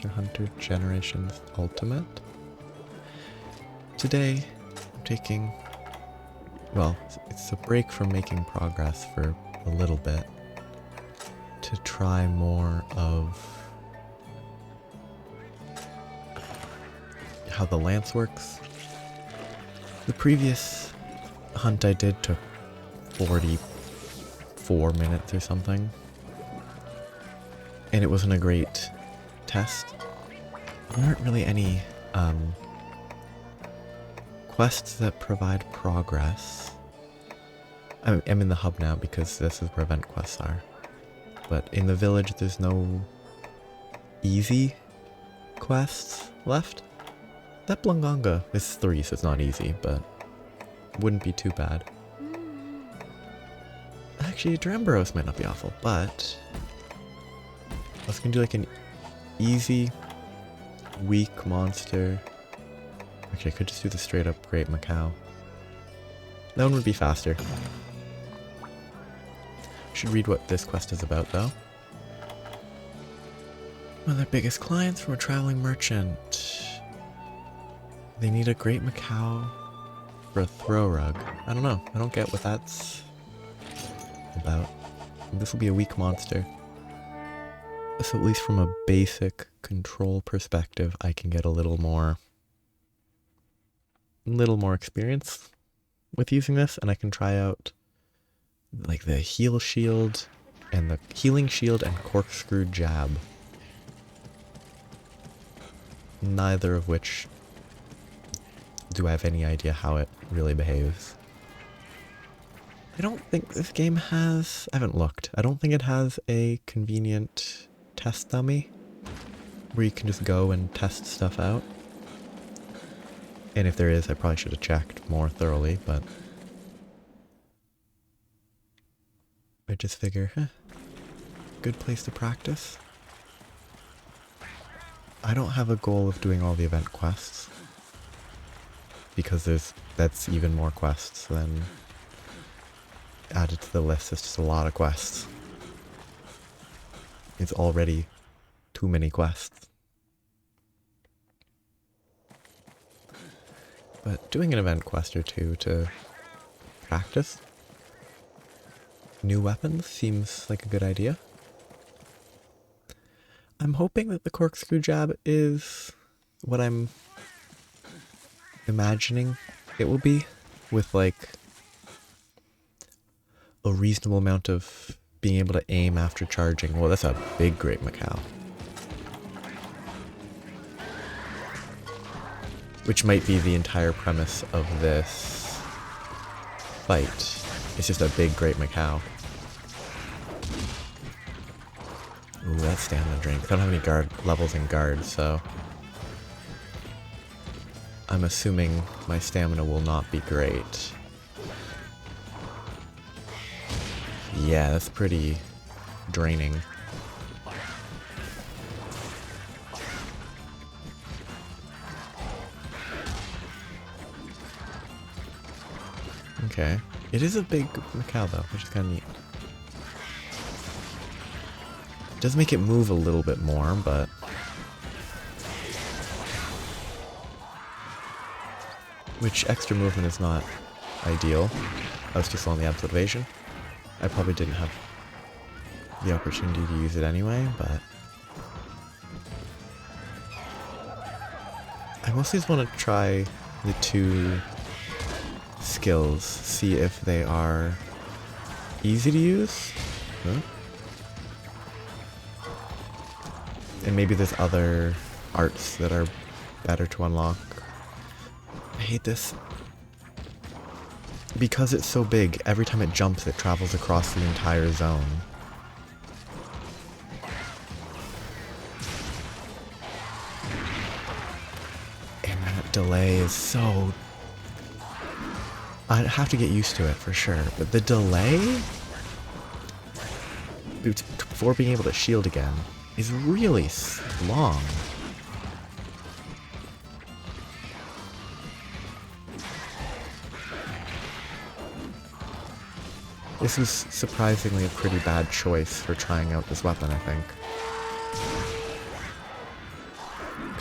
Monster Hunter Generations Ultimate. Today, I'm taking, well, it's a break from making progress for a little bit to try more of how the lance works. The previous hunt I did took 44 minutes or something, and it wasn't a great test. There aren't really any quests that provide progress. I'm in the hub now because this is where event quests are. But in the village there's no easy quests left. That Blanganga is 3, so it's not easy, but wouldn't be too bad. Actually, Dramboros might not be awful, but I was gonna do like an easy, weak monster. Actually, I could just do the straight up Great Macau. That one would be faster. Should read what this quest is about, though. One of their biggest clients from a traveling merchant. They need a Great Macau for a throw rug. I don't know. I don't get what that's about. This will be a weak monster. So at least from a basic control perspective, I can get a little more experience with using this, and I can try out like the heal shield and the healing shield and corkscrew jab. Neither of which do I have any idea how it really behaves. I don't think this game has, I haven't looked, I don't think it has a convenient test dummy where you can just go and test stuff out. And if there is, I probably should have checked more thoroughly, but I just figure, good place to practice. I don't have a goal of doing all the event quests, because that's even more quests than added to the list. It's just a lot of quests. It's already too many quests. But doing an event quest or two to practice new weapons seems like a good idea. I'm hoping that the corkscrew jab is what I'm imagining it will be, with like a reasonable amount of being able to aim after charging. Well, that's a big Great Macau. Which might be the entire premise of this fight. It's just a big Great Macau. Ooh, that's stamina drink. I don't have any guard levels in guard, so I'm assuming my stamina will not be great. Yeah, that's pretty draining. Okay. It is a big Macau though, which is kind of neat. It does make it move a little bit more, but which extra movement is not ideal. I was too slow on the absolute evasion. I probably didn't have the opportunity to use it anyway, but I mostly just want to try the two skills, see if they are easy to use. Huh? And maybe there's other arts that are better to unlock. I hate this. Because it's so big, every time it jumps, it travels across the entire zone. And that delay is so... I'd have to get used to it for sure, but the delay before being able to shield again is really long. This is surprisingly a pretty bad choice for trying out this weapon, I think.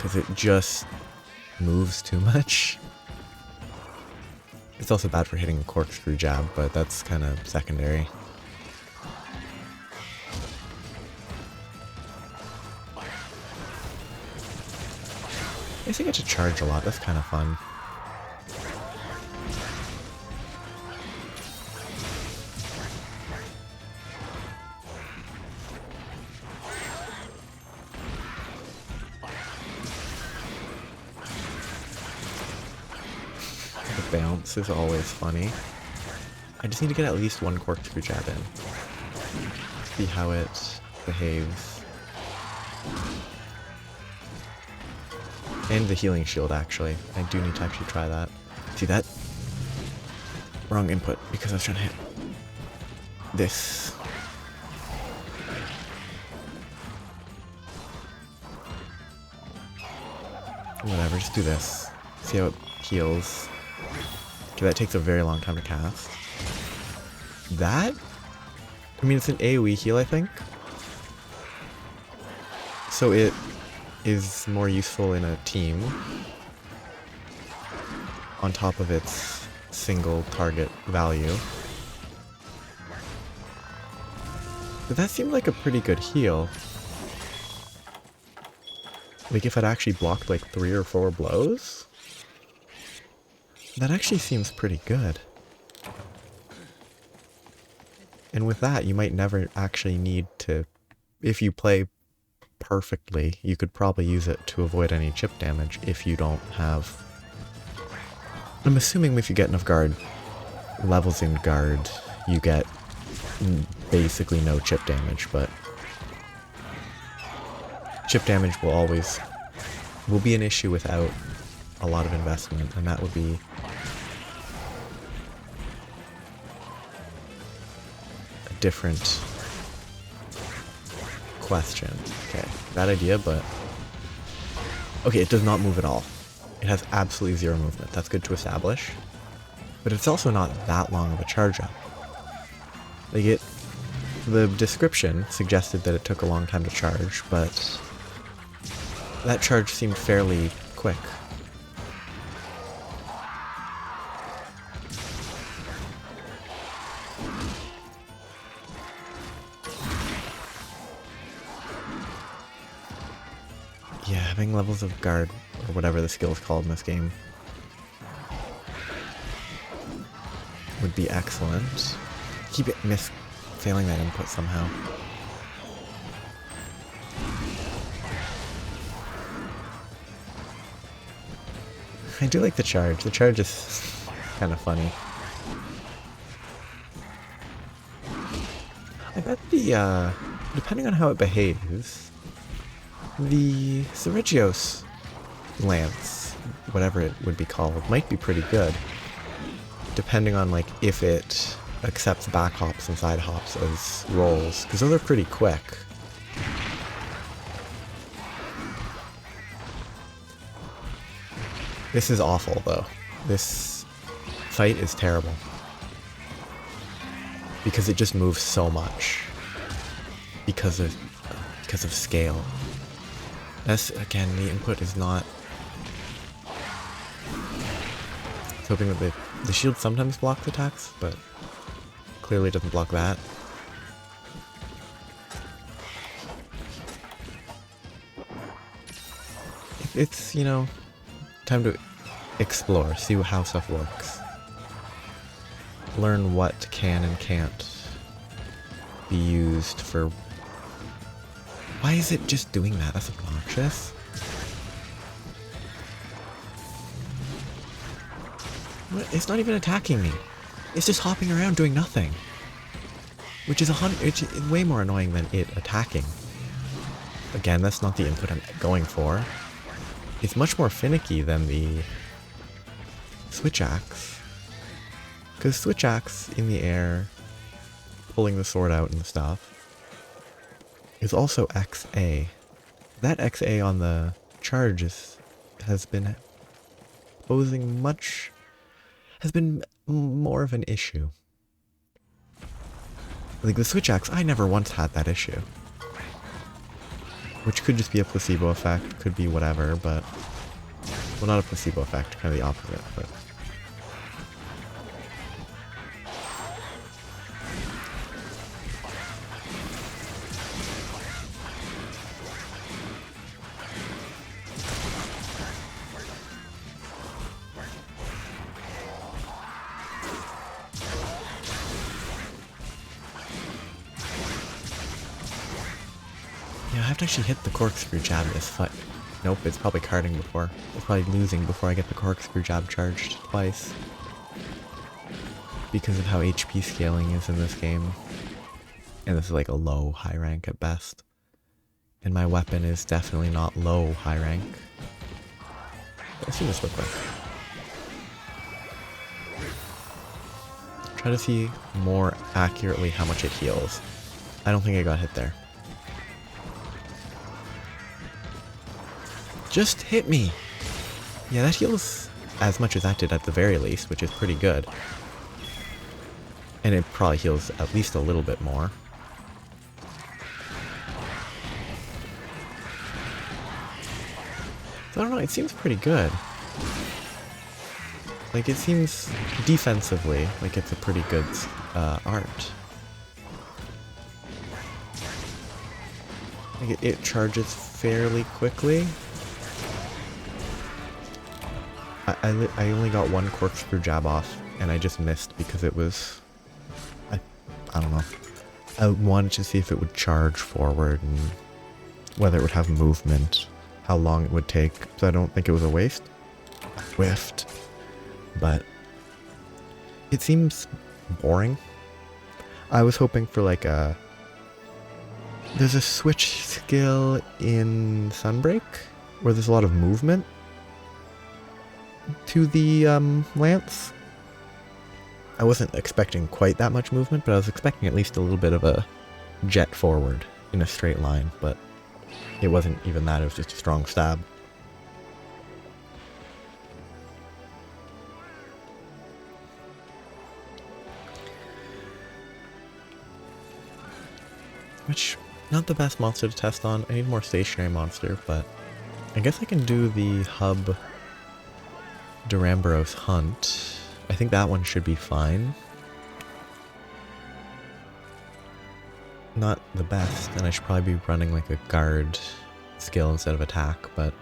because it just moves too much. It's also bad for hitting a corkscrew jab, but that's kind of secondary. I guess I get to charge a lot, that's kind of fun. The bounce is always funny. I just need to get at least one corkscrew jab in. See how it behaves. And the healing shield, actually. I do need to actually try that. See that? Wrong input, because I was trying to hit this. Whatever, just do this. See how it heals. Okay, that takes a very long time to cast. That? I mean, it's an AoE heal, I think. So it is more useful in a team on top of its single target value. But that seemed like a pretty good heal. Like if it actually blocked like 3 or 4 blows, that actually seems pretty good. And with that, you might never actually need to, if you play perfectly, you could probably use it to avoid any chip damage if you don't have... I'm assuming if you get enough guard levels in guard, you get basically no chip damage, but chip damage will be an issue without a lot of investment, and that would be a different question. Okay, bad idea, but... Okay, it does not move at all. It has absolutely 0 movement. That's good to establish. But it's also not that long of a charge up. Like the description suggested that it took a long time to charge, but that charge seemed fairly quick. Yeah, having levels of guard, or whatever the skill is called in this game, would be excellent. Keep it failing that input somehow. I do like the charge. The charge is kind of funny. I bet depending on how it behaves, the Seregios Lance, whatever it would be called, might be pretty good. Depending on, like, if it accepts back hops and side hops as rolls, because those are pretty quick. This is awful, though. This fight is terrible. Because it just moves so much. Because of scale. That's, again, the input is not... I was hoping that the shield sometimes blocks attacks, but clearly doesn't block that. It's, you know, time to explore, see how stuff works. Learn what can and can't be used for... Why is it just doing that? That's obnoxious. It's not even attacking me. It's just hopping around doing nothing. Which is way more annoying than it attacking. Again, that's not the input I'm going for. It's much more finicky than the Switch Axe. Because Switch Axe in the air, pulling the sword out and stuff, is also XA. That XA on the charges has been more of an issue. Like the Switch Axe, I never once had that issue. which could just be a placebo effect, could be whatever, but... Well, not a placebo effect, kind of the opposite, but... Yeah, I have to actually hit the corkscrew jab this fight. Nope, it's probably carding before. It's probably losing before I get the corkscrew jab charged twice. Because of how HP scaling is in this game. And this is like a low high rank at best. And my weapon is definitely not low high rank. Let's see this real quick. Try to see more accurately how much it heals. I don't think I got hit there. Just hit me! Yeah, that heals as much as that did at the very least, which is pretty good. And it probably heals at least a little bit more. So I don't know, it seems pretty good. Like, it seems defensively like it's a pretty good art. Like, it charges fairly quickly. I only got one corkscrew jab off, and I just missed because it was... I don't know. I wanted to see if it would charge forward and whether it would have movement, how long it would take, so I don't think it was a waste. I whiffed. But it seems boring. I was hoping for like a... There's a switch skill in Sunbreak where there's a lot of movement to the lance. I wasn't expecting quite that much movement, but I was expecting at least a little bit of a jet forward in a straight line, but it wasn't even that, it was just a strong stab. Which, not the best monster to test on. I need more stationary monster, but I guess I can do the hub Duramboros hunt. I think that one should be fine. Not the best, and I should probably be running like a guard skill instead of attack, but...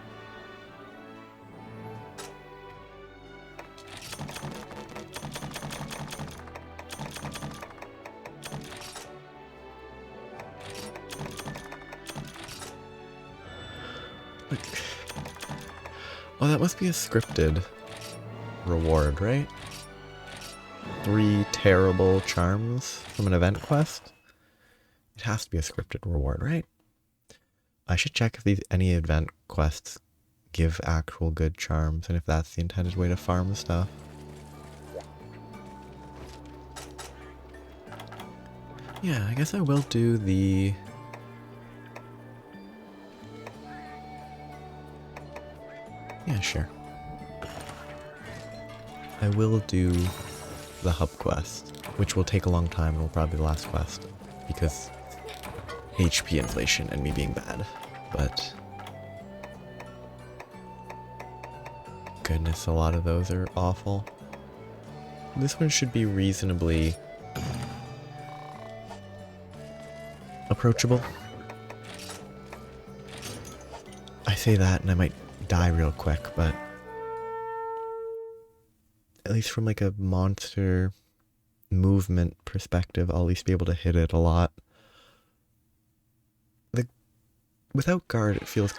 Oh, that must be a scripted reward, right? 3 terrible charms from an event quest? It has to be a scripted reward, right? I should check if any event quests give actual good charms, and if that's the intended way to farm stuff. Yeah, I guess I will do the... Yeah, sure. I will do the hub quest, which will take a long time and will probably be the last quest, because HP inflation and me being bad, but... Goodness, a lot of those are awful. This one should be reasonably... approachable. I say that and I might die real quick, but at least from like a monster movement perspective, I'll at least be able to hit it a lot. Without guard, it feels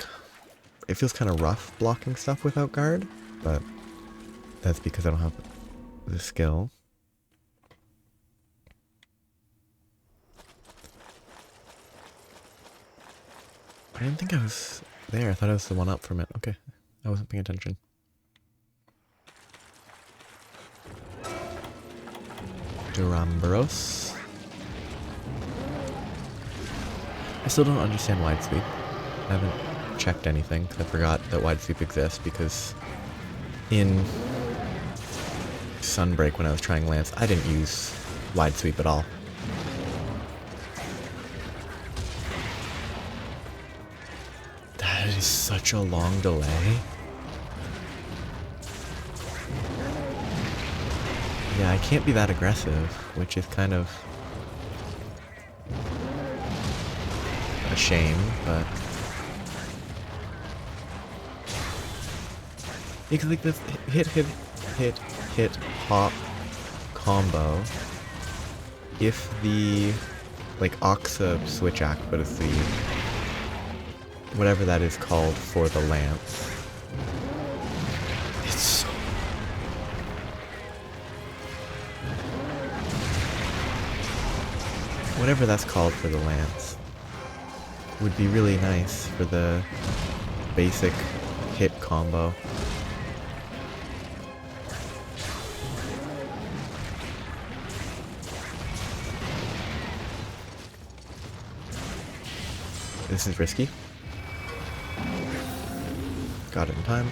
kind of rough blocking stuff without guard, but that's because I don't have the skill. I didn't think I was there. I thought I was the one up from it. Okay. I wasn't paying attention. Duramboros. I still don't understand wide sweep. I haven't checked anything because I forgot that wide sweep exists, because in Sunbreak when I was trying Lance, I didn't use wide sweep at all. is such a long delay. Yeah, I can't be that aggressive, which is kind of a shame, but... Because like this hit, hop combo, if the, like, Oxa switch accuracy, whatever that is called for the lance, it's so... Whatever that's called for the lance would be really nice for the basic hit combo. This is risky. Got it in time.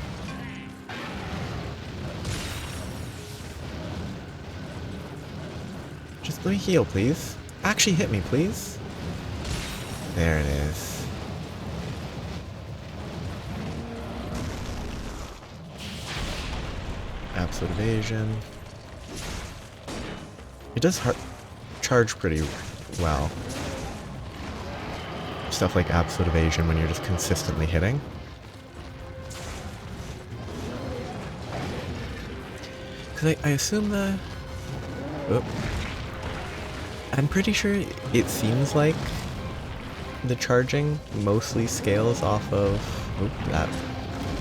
Just let me heal, please. Actually hit me, please. There it is. Absolute evasion. It does charge pretty well. Stuff like absolute evasion when you're just consistently hitting. Because I assume the... Oh. I'm pretty sure it seems like the charging mostly scales off of... Oop, that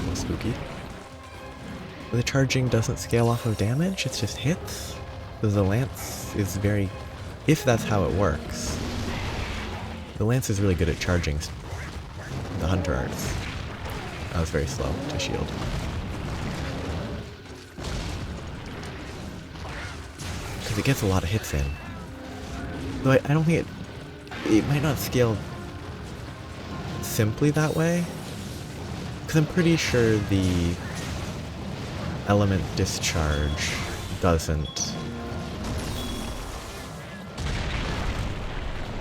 was spooky. The charging doesn't scale off of damage, it's just hits. Because the lance is very... If that's how it works. The lance is really good at charging the hunter arts. That was very slow to shield. Because it gets a lot of hits in. Though I don't think it might not scale simply that way. Because I'm pretty sure the element discharge doesn't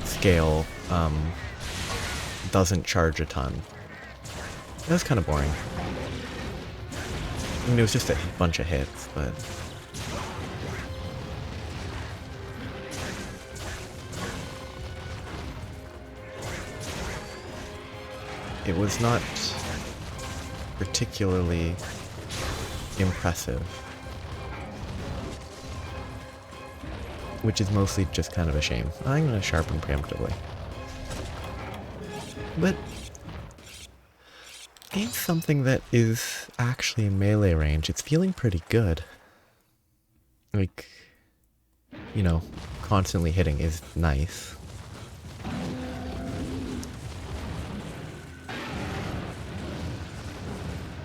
scale, doesn't charge a ton. That was kind of boring. I mean, it was just a bunch of hits, but... It was not particularly impressive. Which is mostly just kind of a shame. I'm gonna sharpen preemptively. But against something that is actually in melee range, it's feeling pretty good. Like, you know, constantly hitting is nice.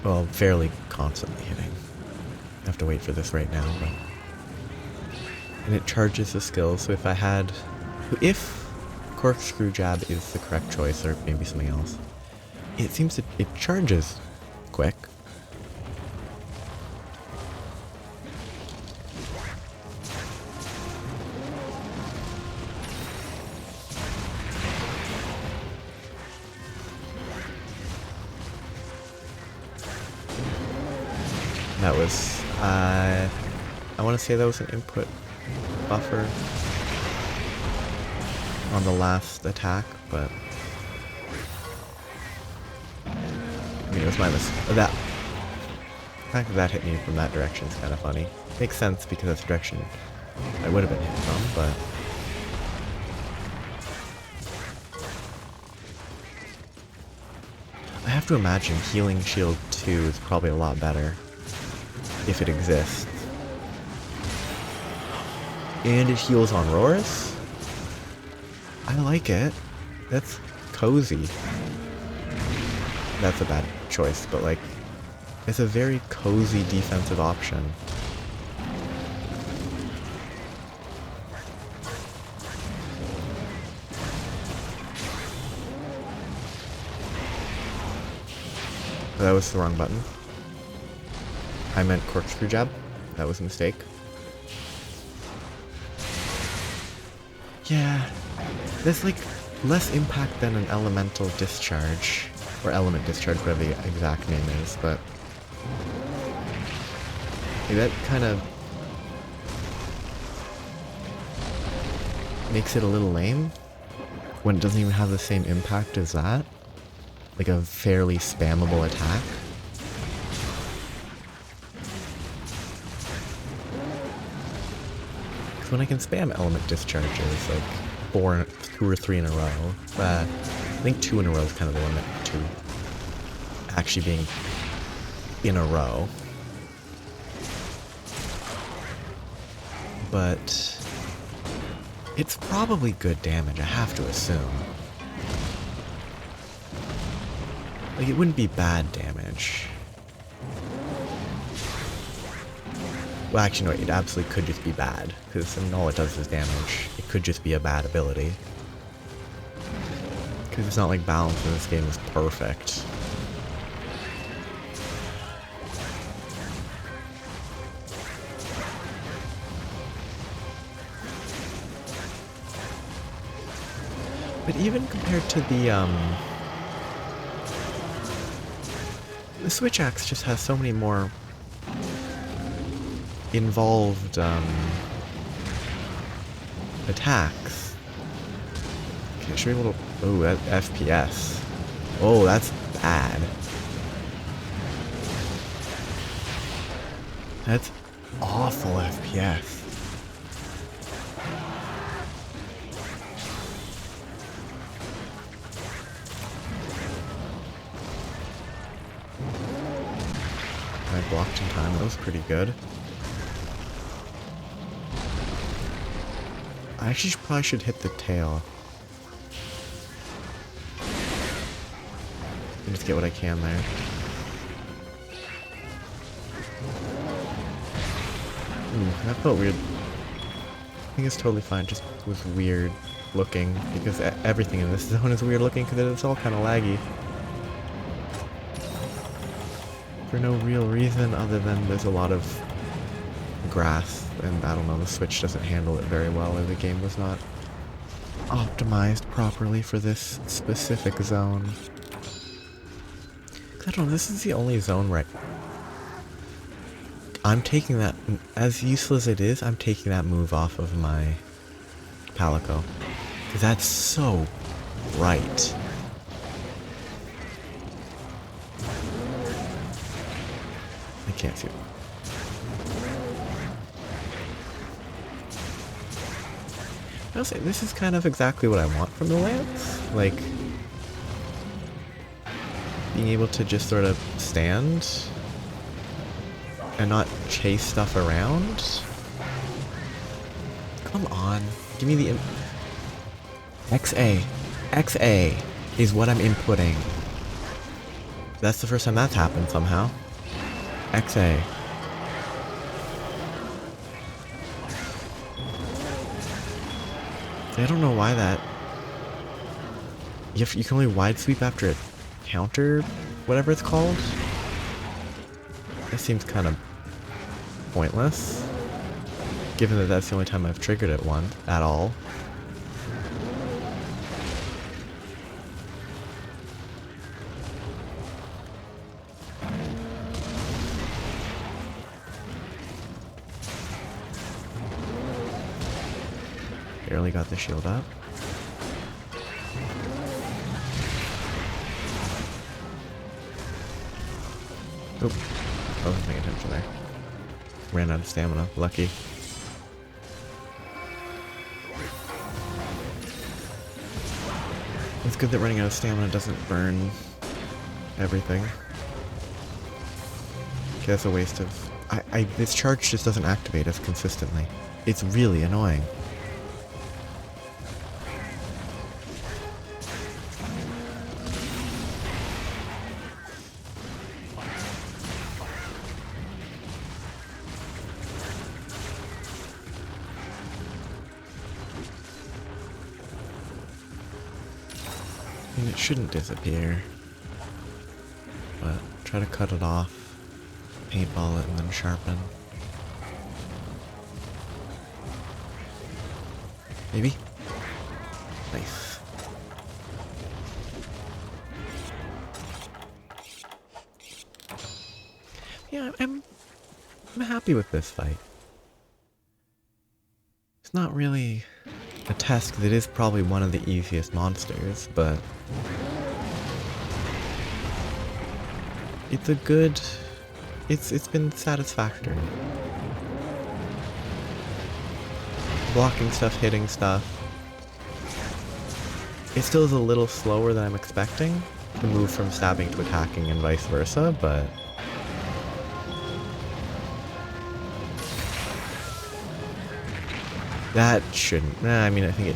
Well, fairly constantly hitting. I have to wait for this right now, but... And it charges the skill, so if corkscrew jab is the correct choice, or maybe something else, it seems that it charges quick. That was, I want to say that was an input buffer on the last attack, but I mean, it was my mistake. The fact that hit me from that direction is kind of funny. Makes sense because that's the direction I would have been hit from, but... I have to imagine Healing Shield 2 is probably a lot better, if it exists. And it heals on Roars? I like it. That's cozy. That's a bad choice, but like, it's a very cozy defensive option. That was the wrong button. I meant corkscrew jab. That was a mistake. Yeah, there's like less impact than an elemental discharge. Or element discharge, whatever the exact name is, but that kind of makes it a little lame when it doesn't even have the same impact as that. Like a fairly spammable attack. Because when I can spam element discharges, like 2 or 3 in a row, I think 2 in a row is kind of the limit to actually being in a row. But it's probably good damage, I have to assume. Like, it wouldn't be bad damage. Well, actually, no, it absolutely could just be bad, because I mean, all it does is damage. It could just be a bad ability. Because it's not like balance in this game is perfect. But even compared to the Switch Axe just has so many more involved attacks. Okay, should be a little... Oh, that FPS. Oh, that's bad. That's awful FPS. I blocked in time, that was pretty good. I actually probably should hit the tail. And just get what I can there. Ooh, that felt weird. I think it's totally fine, just was weird looking, because everything in this zone is weird looking, because it's all kind of laggy. For no real reason other than there's a lot of grass, and I don't know, the Switch doesn't handle it very well, or the game was not optimized properly for this specific zone. I don't know, this is the only zone where I'm taking that, as useless as it is, I'm taking that move off of my Palico. Because that's so bright. I can't see it. I'll say, this is kind of exactly what I want from the Lance. Like, being able to just sort of stand and not chase stuff around. Come on, give me the XA. XA is what I'm inputting. That's the first time that's happened somehow. XA. I don't know why that... You can only wide sweep after a counter, whatever it's called. That seems kind of pointless, given that that's the only time I've triggered it at all. Barely got the shield up. Oop. I wasn't paying attention there. Ran out of stamina. Lucky. It's good that running out of stamina doesn't burn everything. Okay, that's a waste of... this charge just doesn't activate as consistently. It's really annoying. And it shouldn't disappear. But try to cut it off, paintball it, and then sharpen. Maybe? Nice. Yeah, I'm happy with this fight. It's not really a test because it is probably one of the easiest monsters, but it's a good. It's been satisfactory. Blocking stuff, hitting stuff. It still is a little slower than I'm expecting to move from stabbing to attacking and vice versa, but that shouldn't. I mean, I think it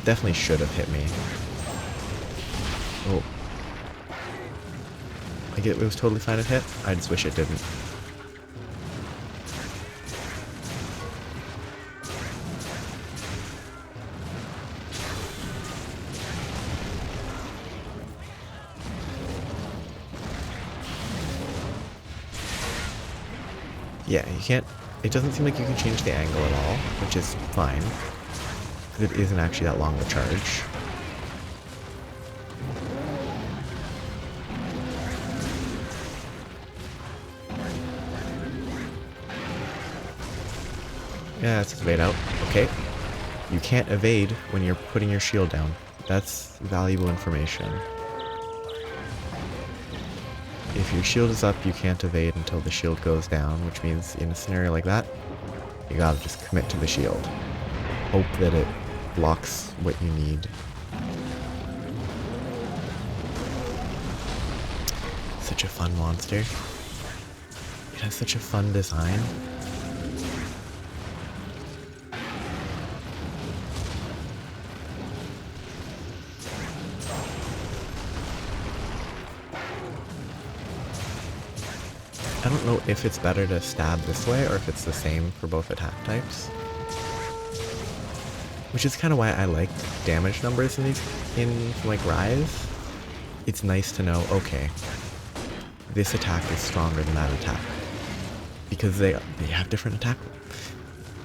definitely should have hit me. Oh. I get it was totally fine to hit. I just wish it didn't. Yeah, you can't. It doesn't seem like you can change the angle at all, which is fine. Because it isn't actually that long of a charge. Yeah, let's evade out. Okay. You can't evade when you're putting your shield down. That's valuable information. If your shield is up, you can't evade until the shield goes down, which means in a scenario like that, you gotta just commit to the shield. Hope that it blocks what you need. Such a fun monster. It has such a fun design. I don't know if it's better to stab this way or if it's the same for both attack types. Which is kind of why I like damage numbers in these, like Rise. It's nice to know, okay, this attack is stronger than that attack. Because they have different attack,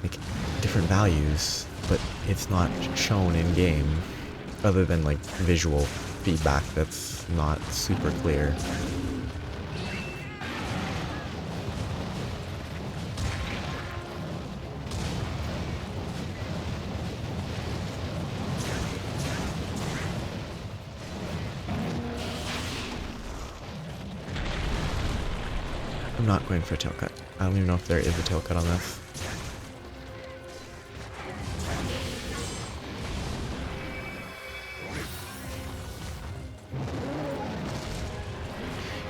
like, different values, but it's not shown in game, other than like visual feedback that's not super clear. I'm not going for a tail cut. I don't even know if there is a tail cut on this.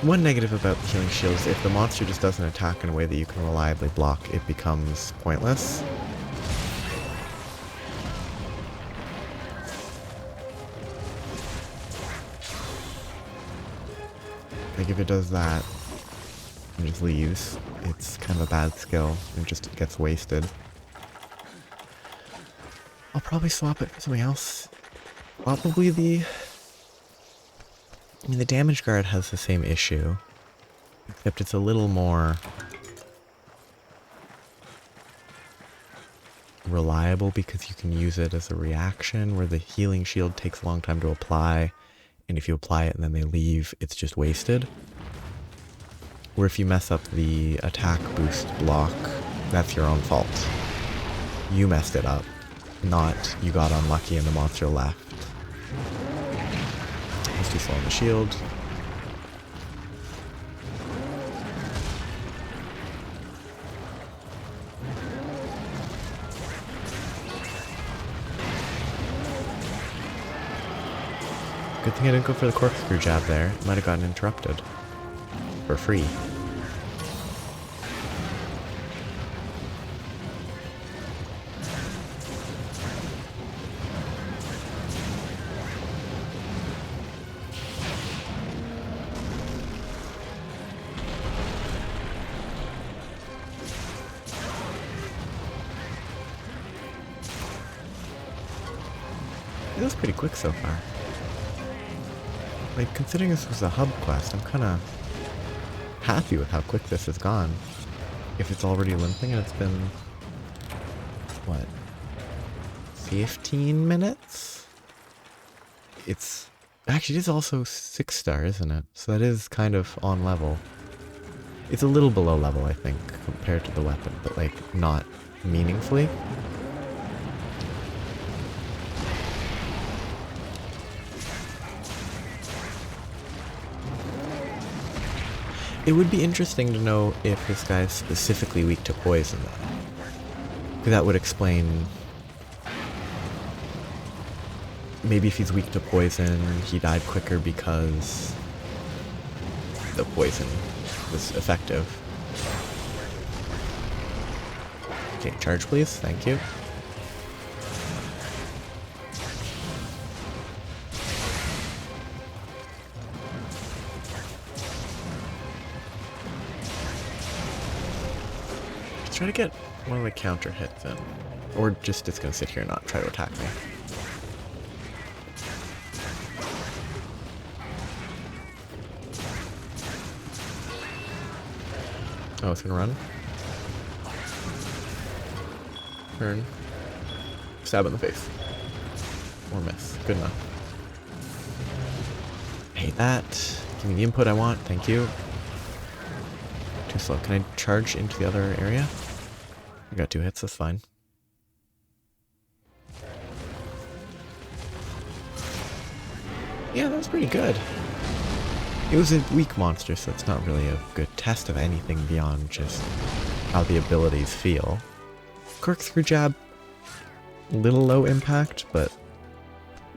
One negative about the healing shield is if the monster just doesn't attack in a way that you can reliably block, it becomes pointless. Like if it does that and just leaves, it's kind of a bad skill and just gets wasted. I'll probably swap it for something else. Probably the damage guard has the same issue, except it's a little more reliable because you can use it as a reaction, where the healing shield takes a long time to apply, and if you apply it and then they leave, it's just wasted. Where if you mess up the attack boost block, that's your own fault. You messed it up, not you got unlucky and the monster left. It's too slow on the shield. Good thing I didn't go for the corkscrew jab there. It might have gotten interrupted. For free. It was pretty quick so far. Like, considering this was a hub quest, I'm kind of happy with how quick this has gone. If it's already limping and it's been, what, 15 minutes? It's, actually it is also 6 star, isn't it? So that is kind of on level. It's a little below level, I think, compared to the weapon, but like not meaningfully. It would be interesting to know if this guy is specifically weak to poison, though. Because that would explain... Maybe if he's weak to poison, he died quicker because the poison was effective. Okay, charge please, thank you. Let's try to get one of the counter hits in. Or just it's gonna sit here and not try to attack me. Oh, it's gonna run. Turn. Stab in the face. Or miss. Good enough. I hate that. Give me the input I want. Thank you. Too slow. Can I charge into the other area? I got 2 hits. That's fine. Yeah, that was pretty good. It was a weak monster, so it's not really a good test of anything beyond just how the abilities feel. Corkscrew Jab, little low impact, but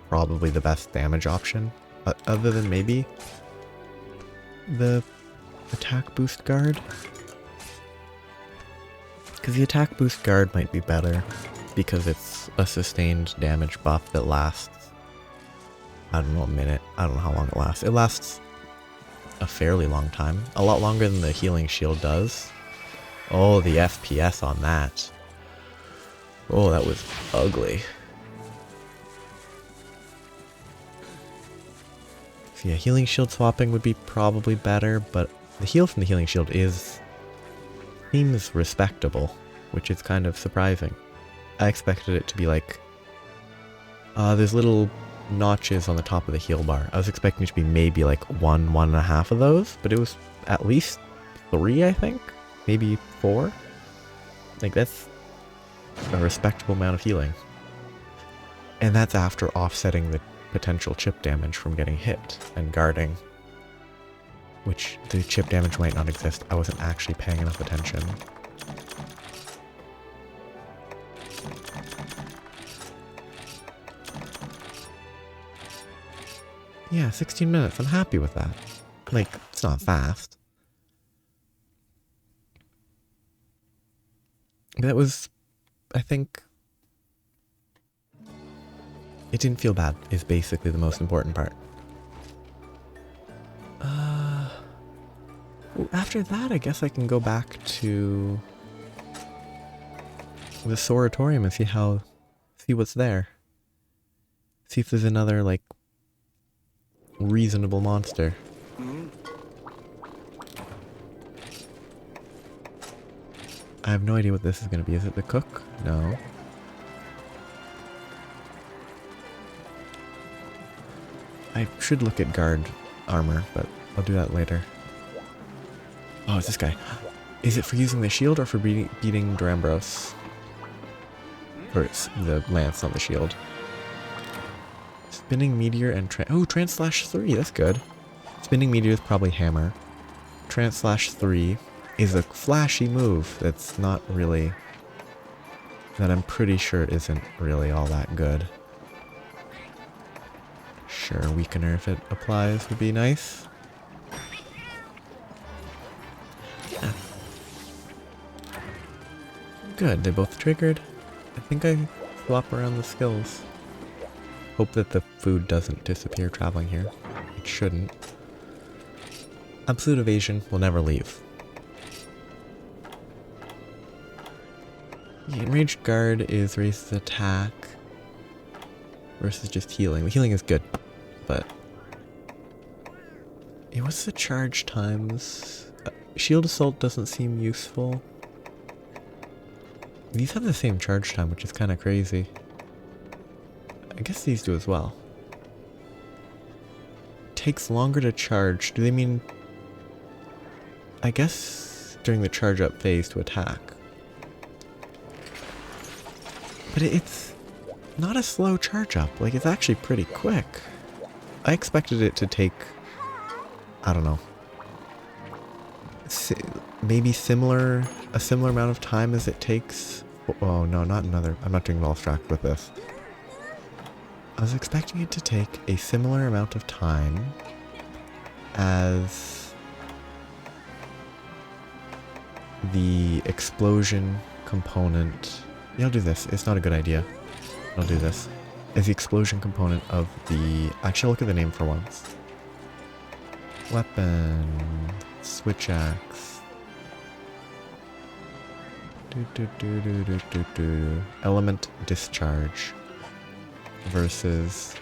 probably the best damage option, other than maybe the attack boost guard. Because the attack boost guard might be better, because it's a sustained damage buff that lasts, I don't know, a minute. I don't know how long it lasts. It lasts a fairly long time. A lot longer than the healing shield does. Oh, the FPS on that. Oh, that was ugly. So yeah, healing shield swapping would be probably better, but the heal from the healing shield seems respectable, which is kind of surprising. I expected it to be like, there's little notches on the top of the heal bar. I was expecting it to be maybe like 1.5 of those, but it was at least 3, I think, maybe 4. Like that's a respectable amount of healing. And that's after offsetting the potential chip damage from getting hit and guarding. Which, the chip damage might not exist. I wasn't actually paying enough attention. Yeah, 16 minutes. I'm happy with that. Like, it's not fast. That was, I think... It didn't feel bad, is basically the most important part. After that, I guess I can go back to the Soratorium and see what's there. See if there's another, like, reasonable monster. I have no idea what this is going to be. Is it the cook? No. I should look at guard armor, but I'll do that later. Oh, it's this guy. Is it for using the shield or for beating Durambros? Or it's the lance, not the shield. Spinning Meteor and Trance/3, that's good. Spinning Meteor is probably hammer. Trance/3 is a flashy move that's not really... that I'm pretty sure isn't really all that good. Sure, Weakener if it applies would be nice. Yeah. Good, they both triggered. I think I swap around the skills. Hope that the food doesn't disappear traveling here. It shouldn't. Absolute Evasion will never leave. The Enraged Guard is raises attack versus just healing. The healing is good, but... Yeah, what's the charge times? Shield Assault doesn't seem useful. These have the same charge time, which is kind of crazy. I guess these do as well. Takes longer to charge. Do they mean I guess, during the charge up phase to attack. But it's not a slow charge up. Like, it's actually pretty quick. I expected it to take, I don't know, maybe a similar amount of time as it takes. Oh no, not another. I'm not doing Volstrack with this. I was expecting it to take a similar amount of time as the explosion component. Yeah, I'll do this. It's not a good idea. I'll do this. As the explosion component of the... Actually, I'll look at the name for once. Weapon. Switch axe. Element discharge versus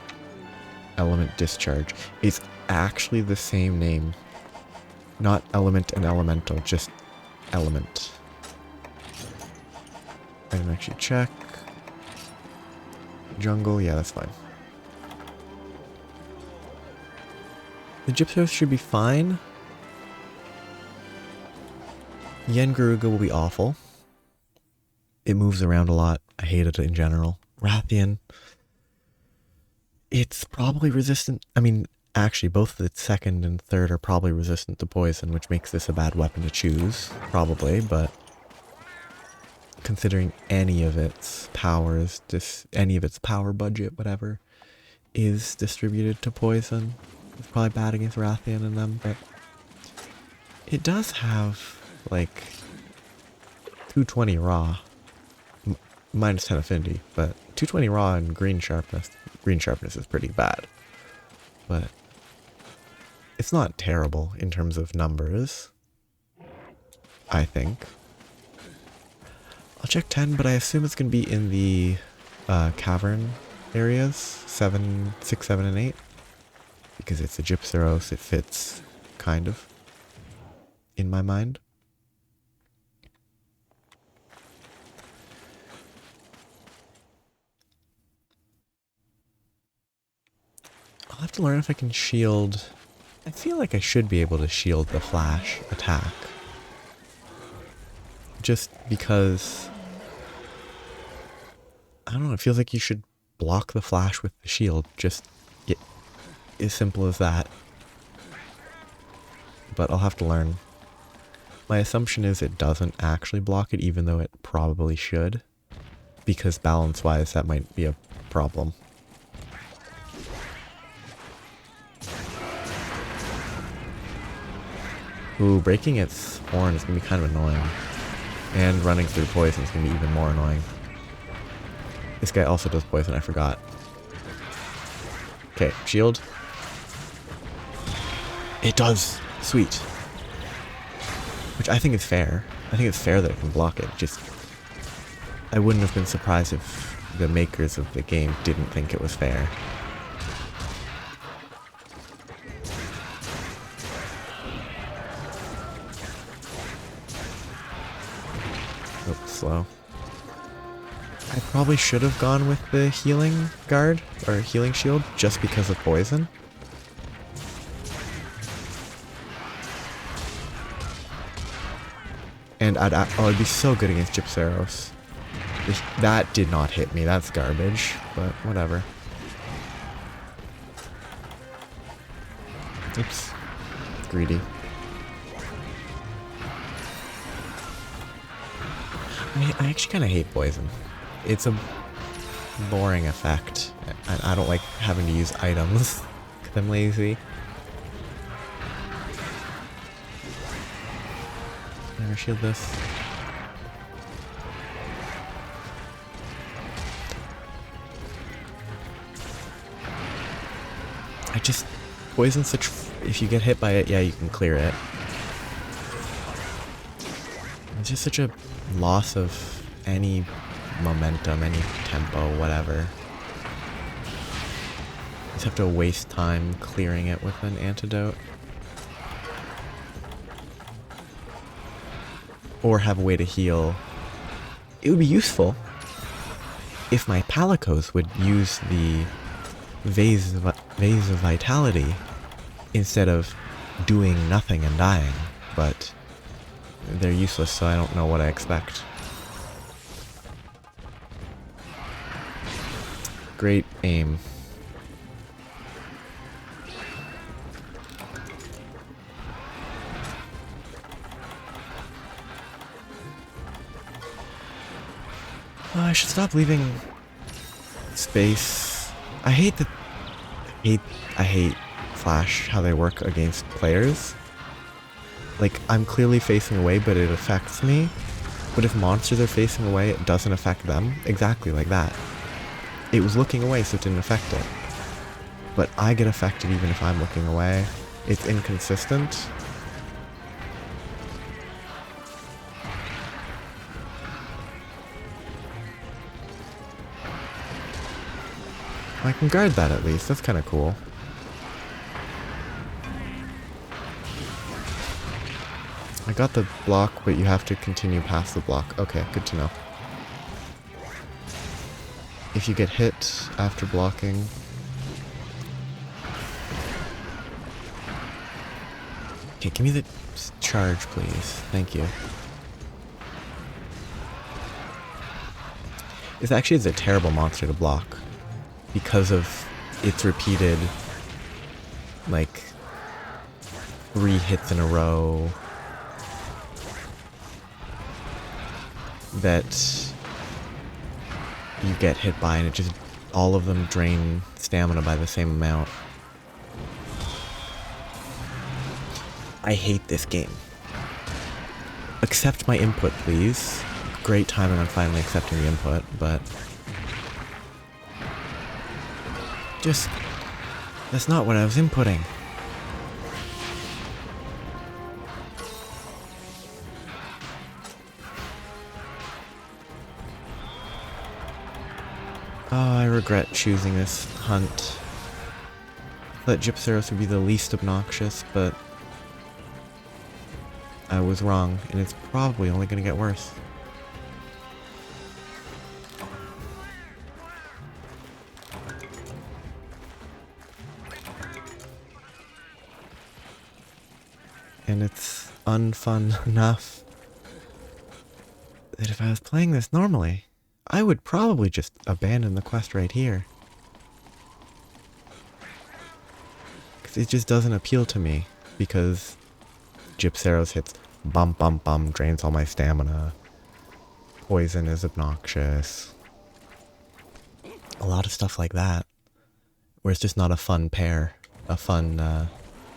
element discharge. It's actually the same name. Not element and elemental, just element. I can actually check. Jungle, yeah, that's fine. The Gypsos should be fine. Yen Garuga will be awful. It moves around a lot. I hate it in general. Rathian. It's probably resistant. I mean, actually, both the second and third are probably resistant to poison, which makes this a bad weapon to choose. Probably, but considering any of its powers, any of its power budget, whatever, is distributed to poison, it's probably bad against Rathian and them, but it does have, like, 220 raw. Minus 10 affinity, but 220 raw and green sharpness. Green sharpness is pretty bad. But it's not terrible in terms of numbers, I think. I'll check 10, but I assume it's going to be in the cavern areas, 7, 6, 7, and 8. Because it's a Gypceros, it fits, kind of, in my mind. I'll have to learn if I can shield... I feel like I should be able to shield the flash attack. Just because... I don't know, it feels like you should block the flash with the shield. Just as simple as that. But I'll have to learn. My assumption is it doesn't actually block it, even though it probably should. Because balance-wise, that might be a problem. Ooh, breaking its horn is going to be kind of annoying. And running through poison is going to be even more annoying. This guy also does poison, I forgot. Okay, shield. It does! Sweet. Which I think is fair. I think it's fair that it can block it. Just, I wouldn't have been surprised if the makers of the game didn't think it was fair. Oh, slow. I probably should have gone with the healing guard, or healing shield, just because of poison. And it'd be so good against Gypceros. That did not hit me, that's garbage, but whatever. Oops. Greedy. I actually kind of hate poison. It's a boring effect. I don't like having to use items because I'm lazy. Never shield this. Poison's such... If you get hit by it, yeah, you can clear it. It's just such a loss of any momentum, any tempo, whatever. You just have to waste time clearing it with an antidote. Or have a way to heal. It would be useful if my Palicos would use the Vase of Vitality instead of doing nothing and dying, but they're useless, so I don't know what I expect. Great aim. I should stop leaving space. I hate Flash, how they work against players. Like, I'm clearly facing away, but it affects me. But if monsters are facing away, it doesn't affect them. Exactly like that. It was looking away, so it didn't affect it. But I get affected even if I'm looking away. It's inconsistent. I can guard that at least. That's kind of cool. I got the block, but you have to continue past the block. Okay, good to know. If you get hit after blocking... Okay, give me the charge, please. Thank you. This actually is a terrible monster to block. Because of its repeated, like, 3 hits in a row that you get hit by, and it just, all of them drain stamina by the same amount. I hate this game. Accept my input, please. Great timing on finally accepting the input, but... just... that's not what I was inputting. Oh, I regret choosing this hunt. I thought Gypceros would be the least obnoxious, but... I was wrong, and it's probably only gonna get worse. And it's unfun enough that if I was playing this normally, I would probably just abandon the quest right here. Because it just doesn't appeal to me, because Gypceros hits bum bum bum, drains all my stamina. Poison is obnoxious. A lot of stuff like that, where it's just not a fun pair, a fun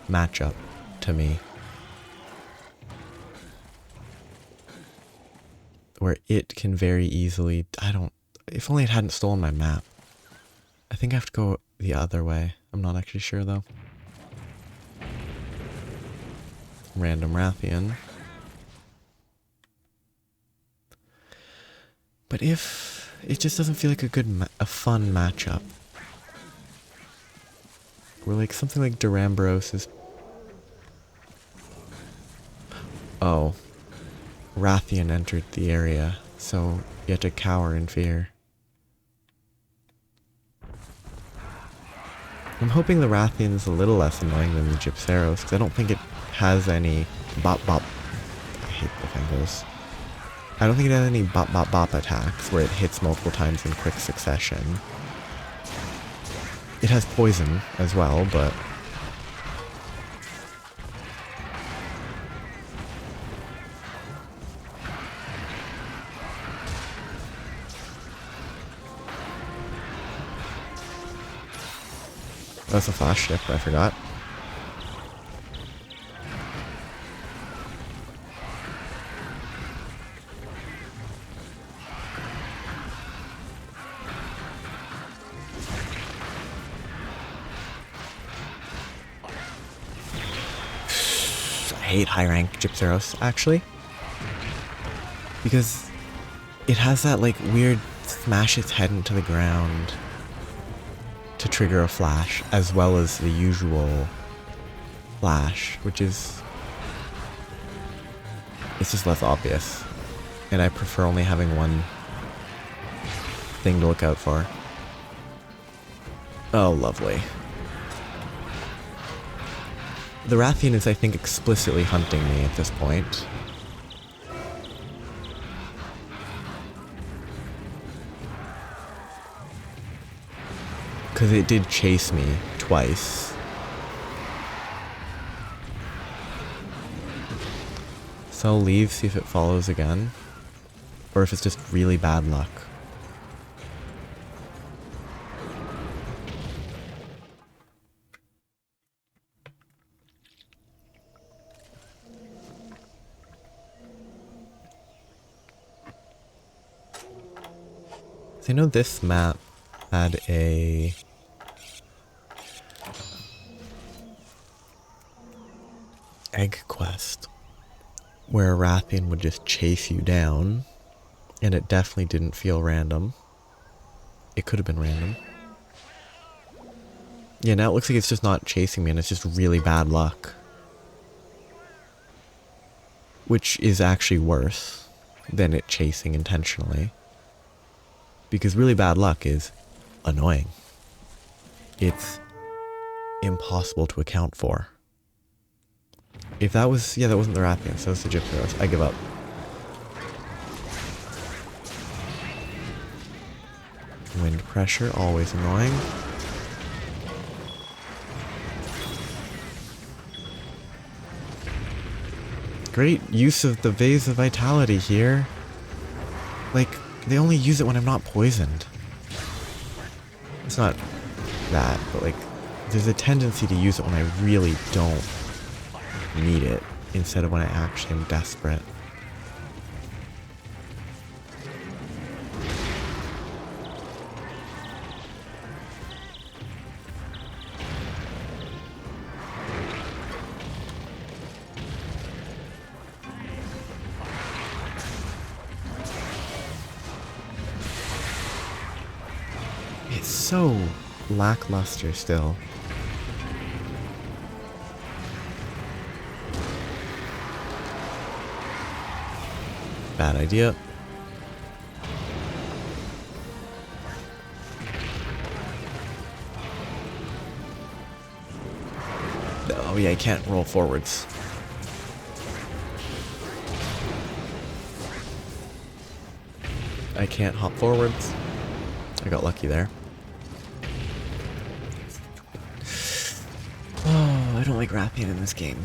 matchup to me. Where it can very easily... if only it hadn't stolen my map. I think I have to go the other way. I'm not actually sure, though. Random Rathian. But if... it just doesn't feel like a fun matchup. Where, like, something like Duramboros is... oh. Rathian entered the area, so you had to cower in fear. I'm hoping the Rathian is a little less annoying than the Gypceros, because I don't think it has any bop bop... I hate the fingers. I don't think it has any bop bop bop attacks where it hits multiple times in quick succession. It has poison as well, but... that's a flash ship, I forgot. I hate high rank Gypceros, actually. Because it has that, like, weird smash its head into the ground to trigger a flash, as well as the usual flash, which is... it's just less obvious. And I prefer only having one thing to look out for. Oh, lovely. The Rathian is, I think, explicitly hunting me at this point. Because it did chase me twice. So I'll leave, see if it follows again. Or if it's just really bad luck. So I know this map had a egg quest where a Rathian would just chase you down, and it definitely didn't feel random. It could have been random. Yeah, now it looks like it's just not chasing me and it's just really bad luck. Which is actually worse than it chasing intentionally. Because really bad luck is annoying. It's impossible to account for. If that was, yeah, that wasn't the Rathians, that was the Gypteros. I give up. Wind pressure, always annoying. Great use of the Vase of Vitality here. Like, they only use it when I'm not poisoned. It's not that, but like, there's a tendency to use it when I really don't need it, instead of when I actually am desperate. It's so lackluster still. Bad idea. Oh yeah, I can't roll forwards. I can't hop forwards. I got lucky there. Oh, I don't like Rathian in this game.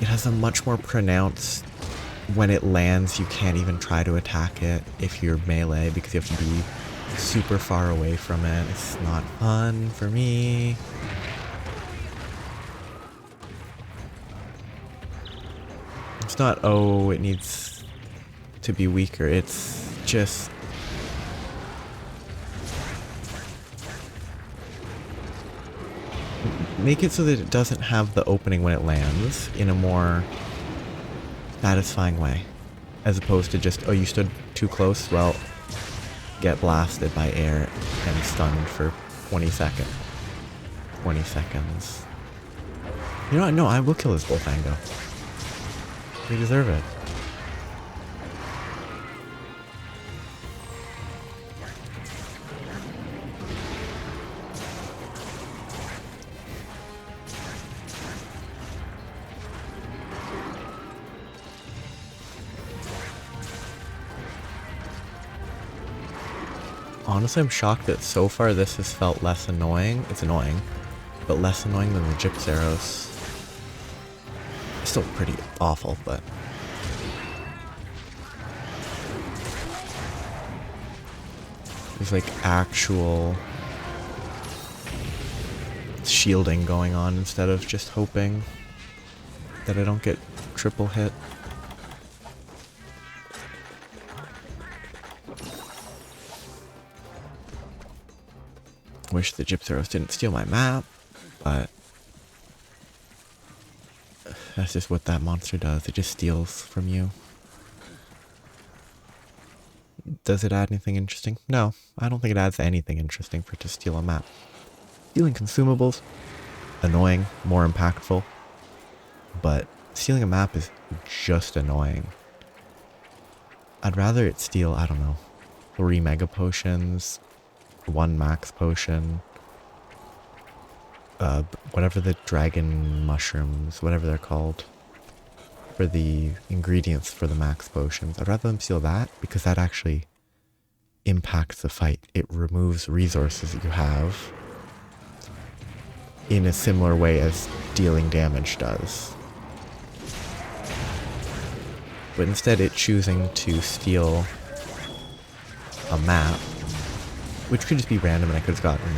It has a much more pronounced, when it lands, you can't even try to attack it if you're melee because you have to be super far away from it. It's not fun for me. It's not, oh, it needs to be weaker. It's just... make it so that it doesn't have the opening when it lands in a more satisfying way. As opposed to just, oh, you stood too close? Well, get blasted by air and stunned for 20 seconds. 20 seconds. You know what? No, I will kill this Bullfango. They deserve it. Honestly, I'm shocked that so far this has felt less annoying. It's annoying, but less annoying than the Gypteros. It's still pretty awful, but... there's like actual shielding going on instead of just hoping that I don't get triple hit. Wish the Gypteros didn't steal my map, but that's just what that monster does. It just steals from you. Does it add anything interesting? No, I don't think it adds anything interesting for it to steal a map. Stealing consumables, annoying, more impactful, but stealing a map is just annoying. I'd rather it steal, I don't know, 3 mega potions, 1 max potion, whatever the dragon mushrooms, whatever they're called, for the ingredients for the max potions. I'd rather them steal that, because that actually impacts the fight. It removes resources that you have in a similar way as dealing damage does. But instead it's choosing to steal a map, which could just be random and I could have gotten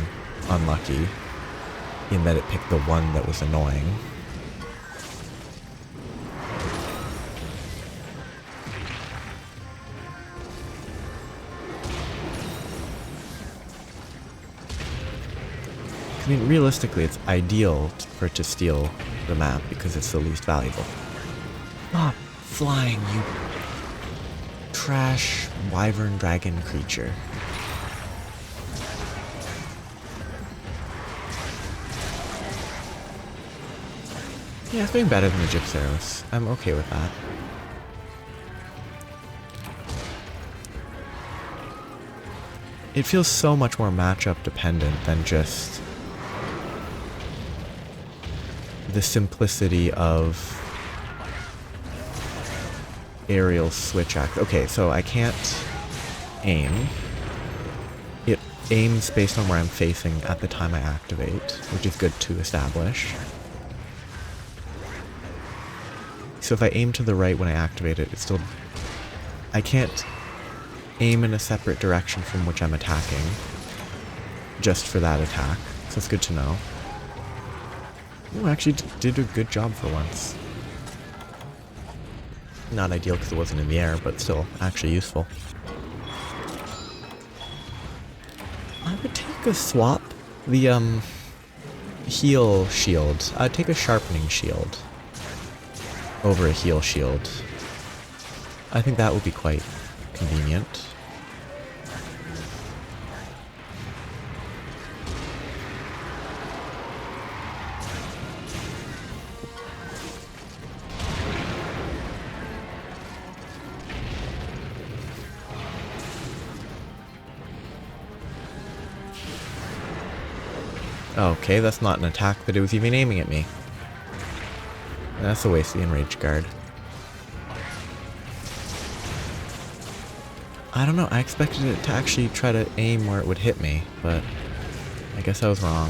unlucky in that it picked the one that was annoying. I mean, realistically, it's ideal for it to steal the map because it's the least valuable. Stop flying, you trash wyvern dragon creature. Yeah, it's doing better than the Gypceros. I'm okay with that. It feels so much more matchup dependent than just the simplicity of aerial switch act. Okay, so I can't aim. It aims based on where I'm facing at the time I activate, which is good to establish. So if I aim to the right when I activate it, it's still... I can't aim in a separate direction from which I'm attacking, just for that attack. So it's good to know. Ooh, actually did a good job for once. Not ideal because it wasn't in the air, but still actually useful. I would take a swap. The heal shield. I'd take a sharpening shield over a heal shield. I think that would be quite convenient. Okay, that's not an attack, but it was even aiming at me. That's a waste of the Enraged Guard. I don't know, I expected it to actually try to aim where it would hit me, but I guess I was wrong.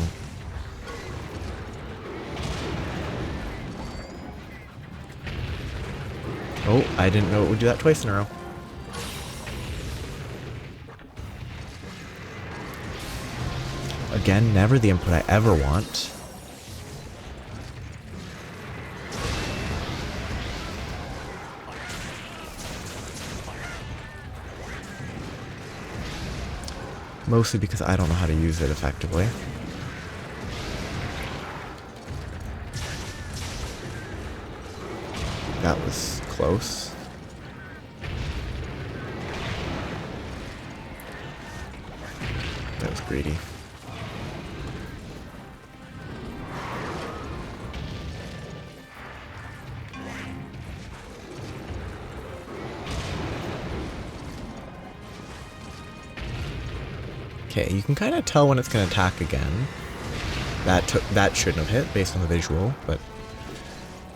Oh, I didn't know it would do that twice in a row. Again, never the input I ever want. Mostly because I don't know how to use it effectively. That was close. That was greedy. Okay, you can kind of tell when it's going to attack again. That shouldn't have hit based on the visual, but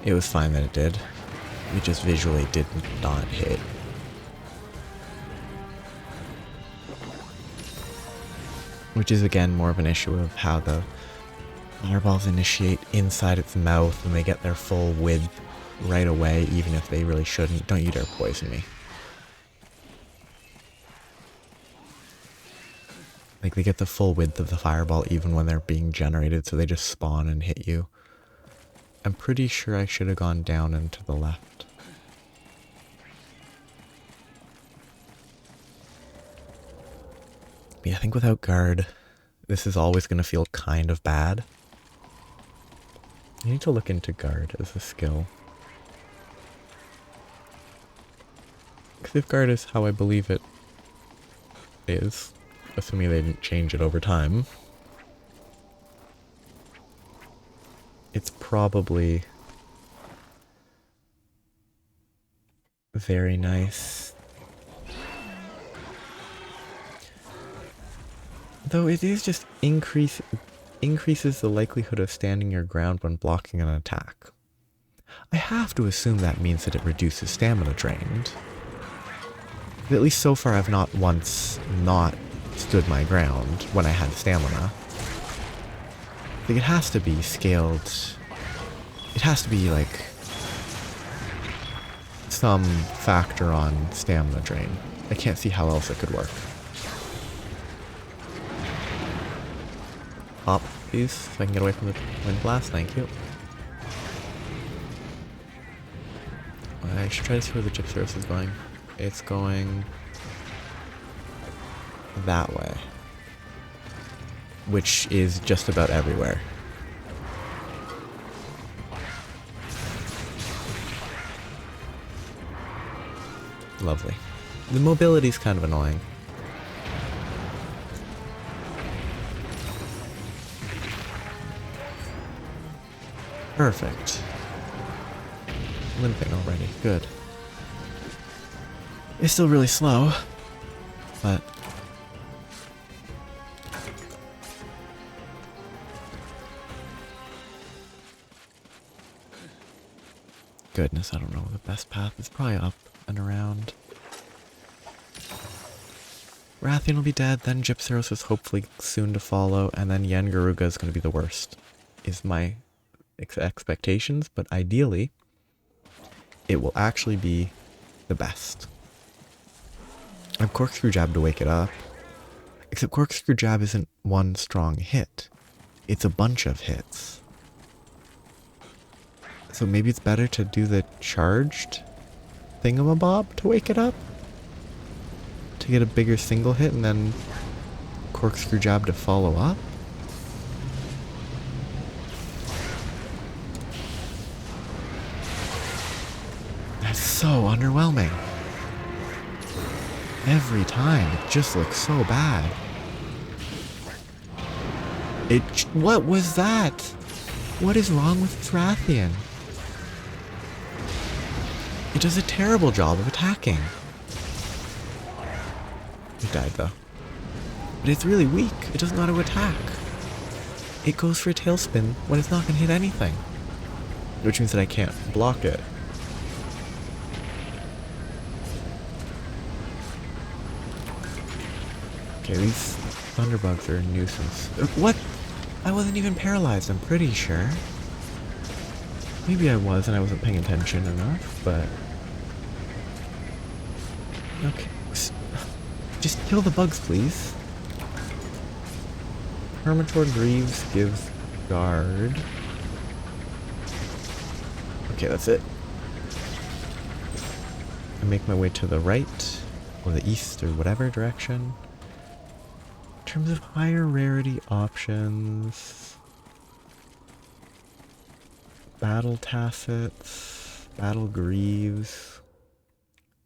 it was fine that it did. It just visually did not hit. Which is again more of an issue of how the fireballs initiate inside its mouth and they get their full width right away, even if they really shouldn't. Don't you dare poison me. Like, they get the full width of the fireball even when they're being generated, so they just spawn and hit you. I'm pretty sure I should have gone down and to the left. But yeah, I think without guard, this is always going to feel kind of bad. You need to look into guard as a skill. Because if guard is how I believe it is, assuming they didn't change it over time, it's probably very nice. Though it is just increases the likelihood of standing your ground when blocking an attack. I have to assume that means that it reduces stamina drained. At least so far I've not once not stood my ground when I had stamina. Like, it has to be scaled. It has to be, like, some factor on stamina drain. I can't see how else it could work. Hop, please, so I can get away from the wind blast. Thank you. I should try to see where the Gypceros is going. It's going that way, which is just about everywhere. Lovely. The mobility's kind of annoying. Perfect. Limping already. Good. It's still really slow, but goodness, I don't know the best path. It's probably up and around. Rathian will be dead, then Gypceros is hopefully soon to follow, and then Yangaruga is going to be the worst, is my expectations, but ideally, it will actually be the best. I'm Corkscrew Jab to wake it up, except Corkscrew Jab isn't one strong hit, it's a bunch of hits. So maybe it's better to do the charged thingamabob to wake it up? To get a bigger single hit and then Corkscrew Jab to follow up? That's so underwhelming. Every time, it just looks so bad. What was that? What is wrong with its Rathian? It does a terrible job of attacking. It died though. But it's really weak. It doesn't know how to attack. It goes for a tailspin when it's not going to hit anything. Which means that I can't block it. Okay, these thunderbugs are a nuisance. What? I wasn't even paralyzed, I'm pretty sure. Maybe I was and I wasn't paying attention enough, but... Okay. Just kill the bugs, please. Hermitor Greaves gives guard. Okay, that's it. I make my way to the right, or the east, or whatever direction. In terms of higher rarity options... Battle Tassets, Battle Greaves,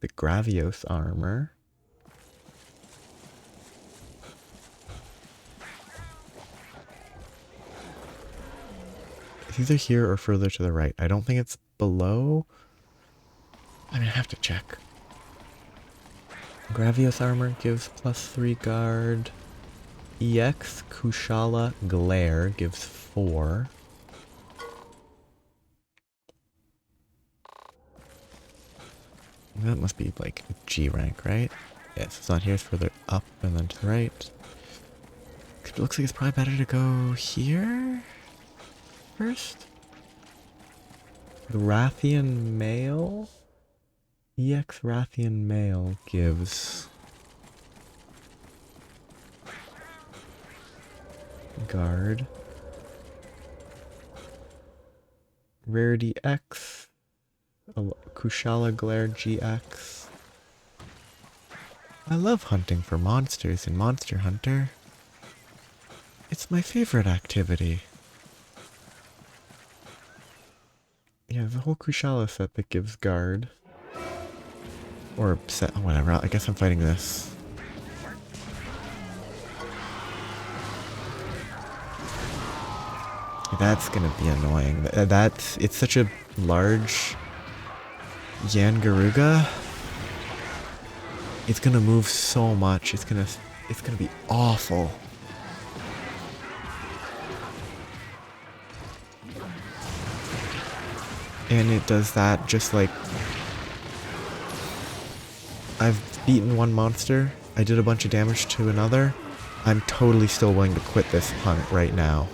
the Gravios armor. It's either here or further to the right. I don't think it's below. I mean, I have to check. Gravios armor gives +3 guard. EX Kushala Glare gives 4. That must be like G rank, right? Yes, it's not here, it's further up and then to the right. It looks like it's probably better to go here first. The Rathian Male? EX Rathian Male gives guard. Rarity X. Kushala Glare GX. I love hunting for monsters in Monster Hunter. It's my favorite activity. Yeah, the whole Kushala set that gives guard. Or set, whatever, I guess I'm fighting this. That's gonna be annoying. It's such a large Yangaruga. It's gonna move so much. It's gonna be awful. And it does that just like I've beaten one monster, I did a bunch of damage to another, I'm totally still willing to quit this hunt right now.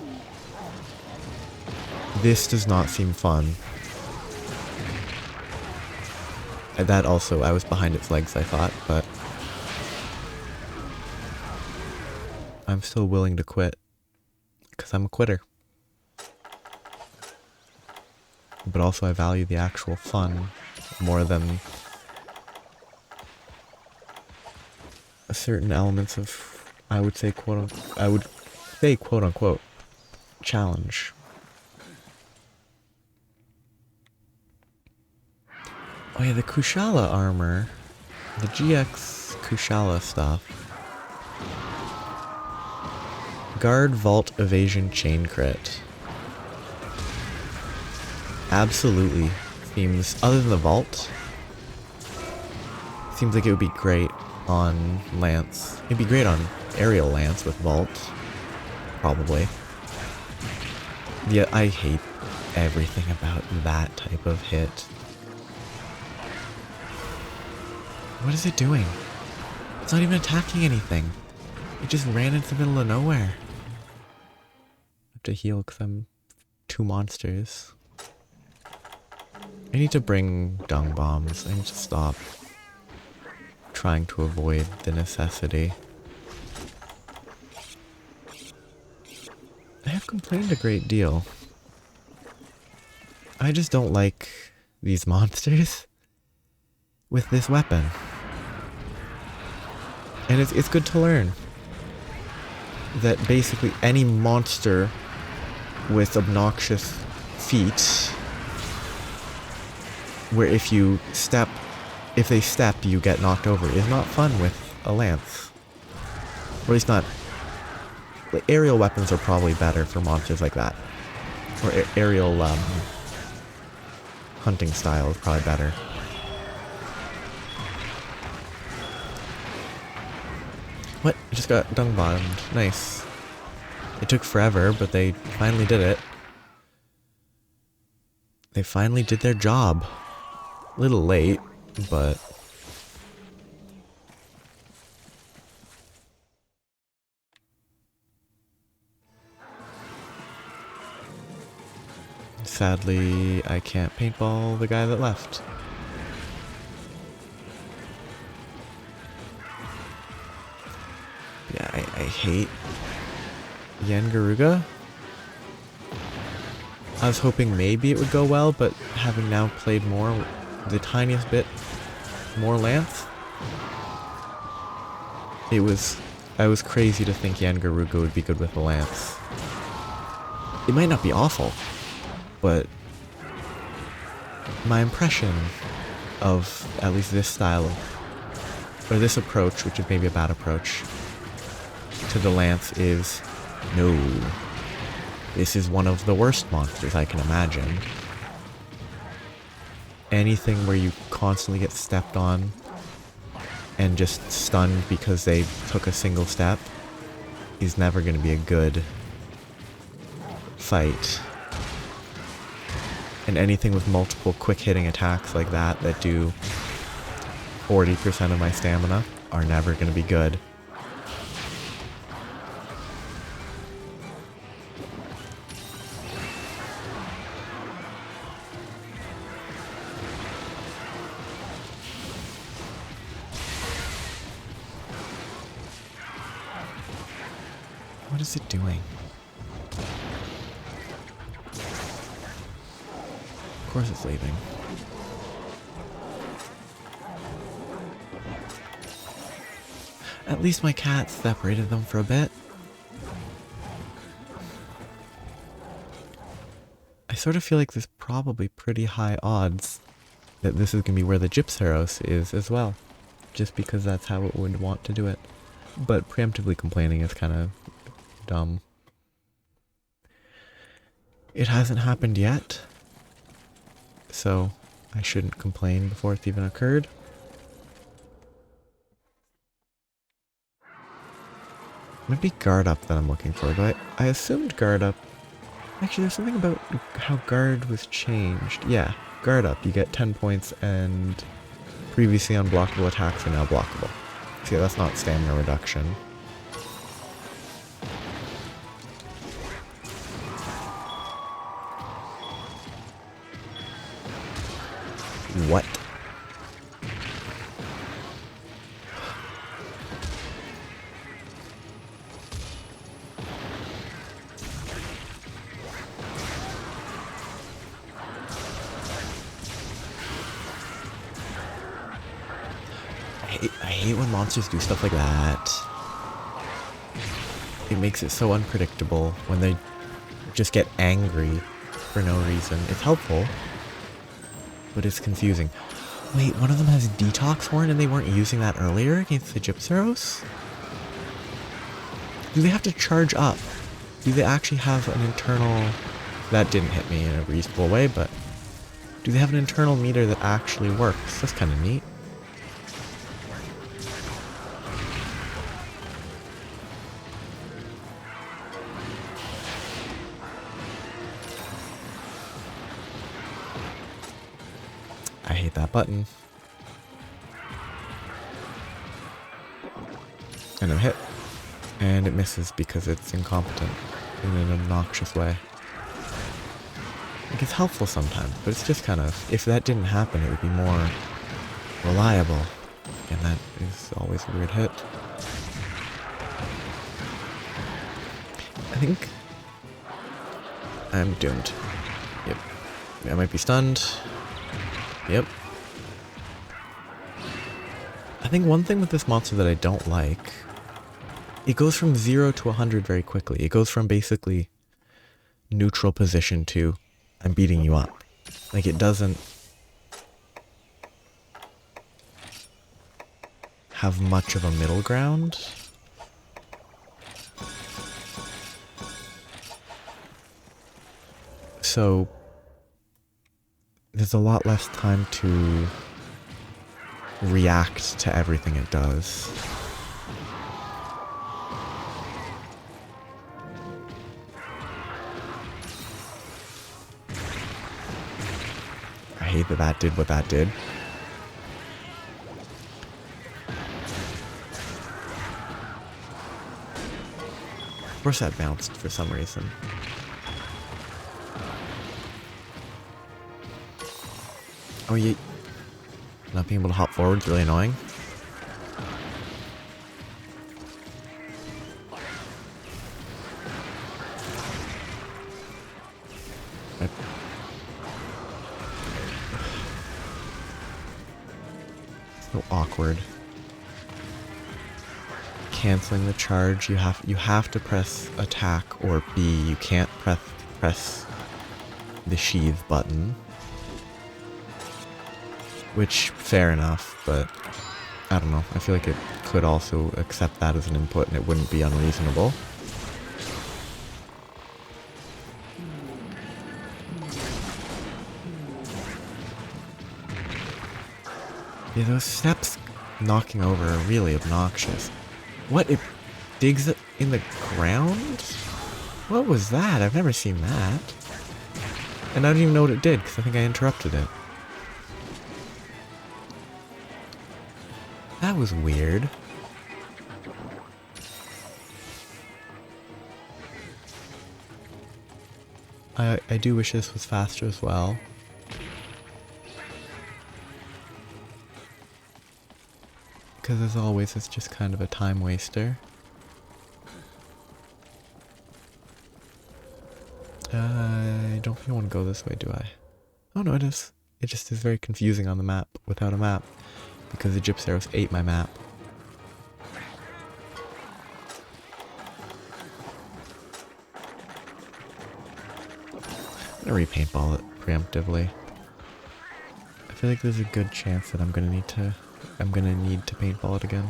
This does not seem fun. That also, I was behind its legs, I thought, but I'm still willing to quit. Because I'm a quitter. But also I value the actual fun more than certain elements of, I would say quote unquote challenge. Oh yeah, the Kushala armor, the GX Kushala stuff. Guard, vault, evasion, chain crit. Absolutely seems, other than the vault, seems like it would be great on Lance. It'd be great on aerial Lance with vault, probably. Yeah, I hate everything about that type of hit. What is it doing? It's not even attacking anything. It just ran into the middle of nowhere. I have to heal because I'm 2 monsters. I need to bring dung bombs. I need to stop trying to avoid the necessity. I have complained a great deal. I just don't like these monsters with this weapon. And it's good to learn that basically any monster with obnoxious feet, where if they step you get knocked over, is not fun with a lance. Or at least not. Like, aerial weapons are probably better for monsters like that. Or aerial hunting style is probably better. What? I just got dung bombed. Nice. It took forever, but they finally did it. They finally did their job. A little late, but... sadly, I can't paintball the guy that left. Yeah, I hate Yangaruga. I was hoping maybe it would go well, but having now played more, the tiniest bit more Lance, I was crazy to think Yangaruga would be good with a Lance. It might not be awful, but my impression of at least this style of, or this approach, which is maybe a bad approach, to the Lance is, no, this is one of the worst monsters I can imagine. Anything where you constantly get stepped on and just stunned because they took a single step is never going to be a good fight. And anything with multiple quick hitting attacks like that that do 40% of my stamina are never going to be good. What is it doing? Of course it's leaving. At least my cat separated them for a bit. I sort of feel like there's probably pretty high odds that this is going to be where the Gypsaros is as well. Just because that's how it would want to do it. But preemptively complaining is kind of dumb. It hasn't happened yet, so I shouldn't complain before it's even occurred. Maybe guard up that I'm looking for, but I assumed guard up. Actually, there's something about how guard was changed. Yeah, guard up, you get 10 points and Previously unblockable attacks are now blockable. See, that's not stamina reduction. What? I hate when monsters do stuff like that. It makes it so unpredictable when they just get angry for no reason. It's helpful, but it's confusing. Wait, one of them has Detox Horn and they weren't using that earlier against the Gypceros? Do they have to charge up? Do they actually have an internal... That didn't hit me in a reasonable way, but... Do they have an internal meter that actually works? That's kind of neat. I hate that button. And I'm hit. And it misses because it's incompetent in an obnoxious way. Like, it's helpful sometimes, but it's just kind of... If that didn't happen, it would be more reliable. And that is always a weird hit. I think I'm doomed. Yep. I might be stunned. Yep. I think one thing with this monster that I don't like, it goes from 0 to 100 very quickly. It goes from basically neutral position to I'm beating you up. Like, it doesn't have much of a middle ground. So there's a lot less time to react to everything it does. I hate that that did what that did. Of course that bounced for some reason. Oh, yeah. Not being able to hop forward is really annoying. So awkward. Canceling the charge, you have to press attack or B. You can't press the sheath button. Which, fair enough, but I don't know. I feel like it could also accept that as an input and it wouldn't be unreasonable. Yeah, those steps knocking over are really obnoxious. What? It digs it in the ground? What was that? I've never seen that. And I don't even know what it did because I think I interrupted it. That was weird. I do wish this was faster as well. Because as always, it's just kind of a time waster. I don't think I want to go this way, do I? Oh no, it is. It just is very confusing on the map without a map. Because the Gypceros ate my map. I'm gonna repaintball it preemptively. I feel like there's a good chance that I'm gonna need to paintball it again.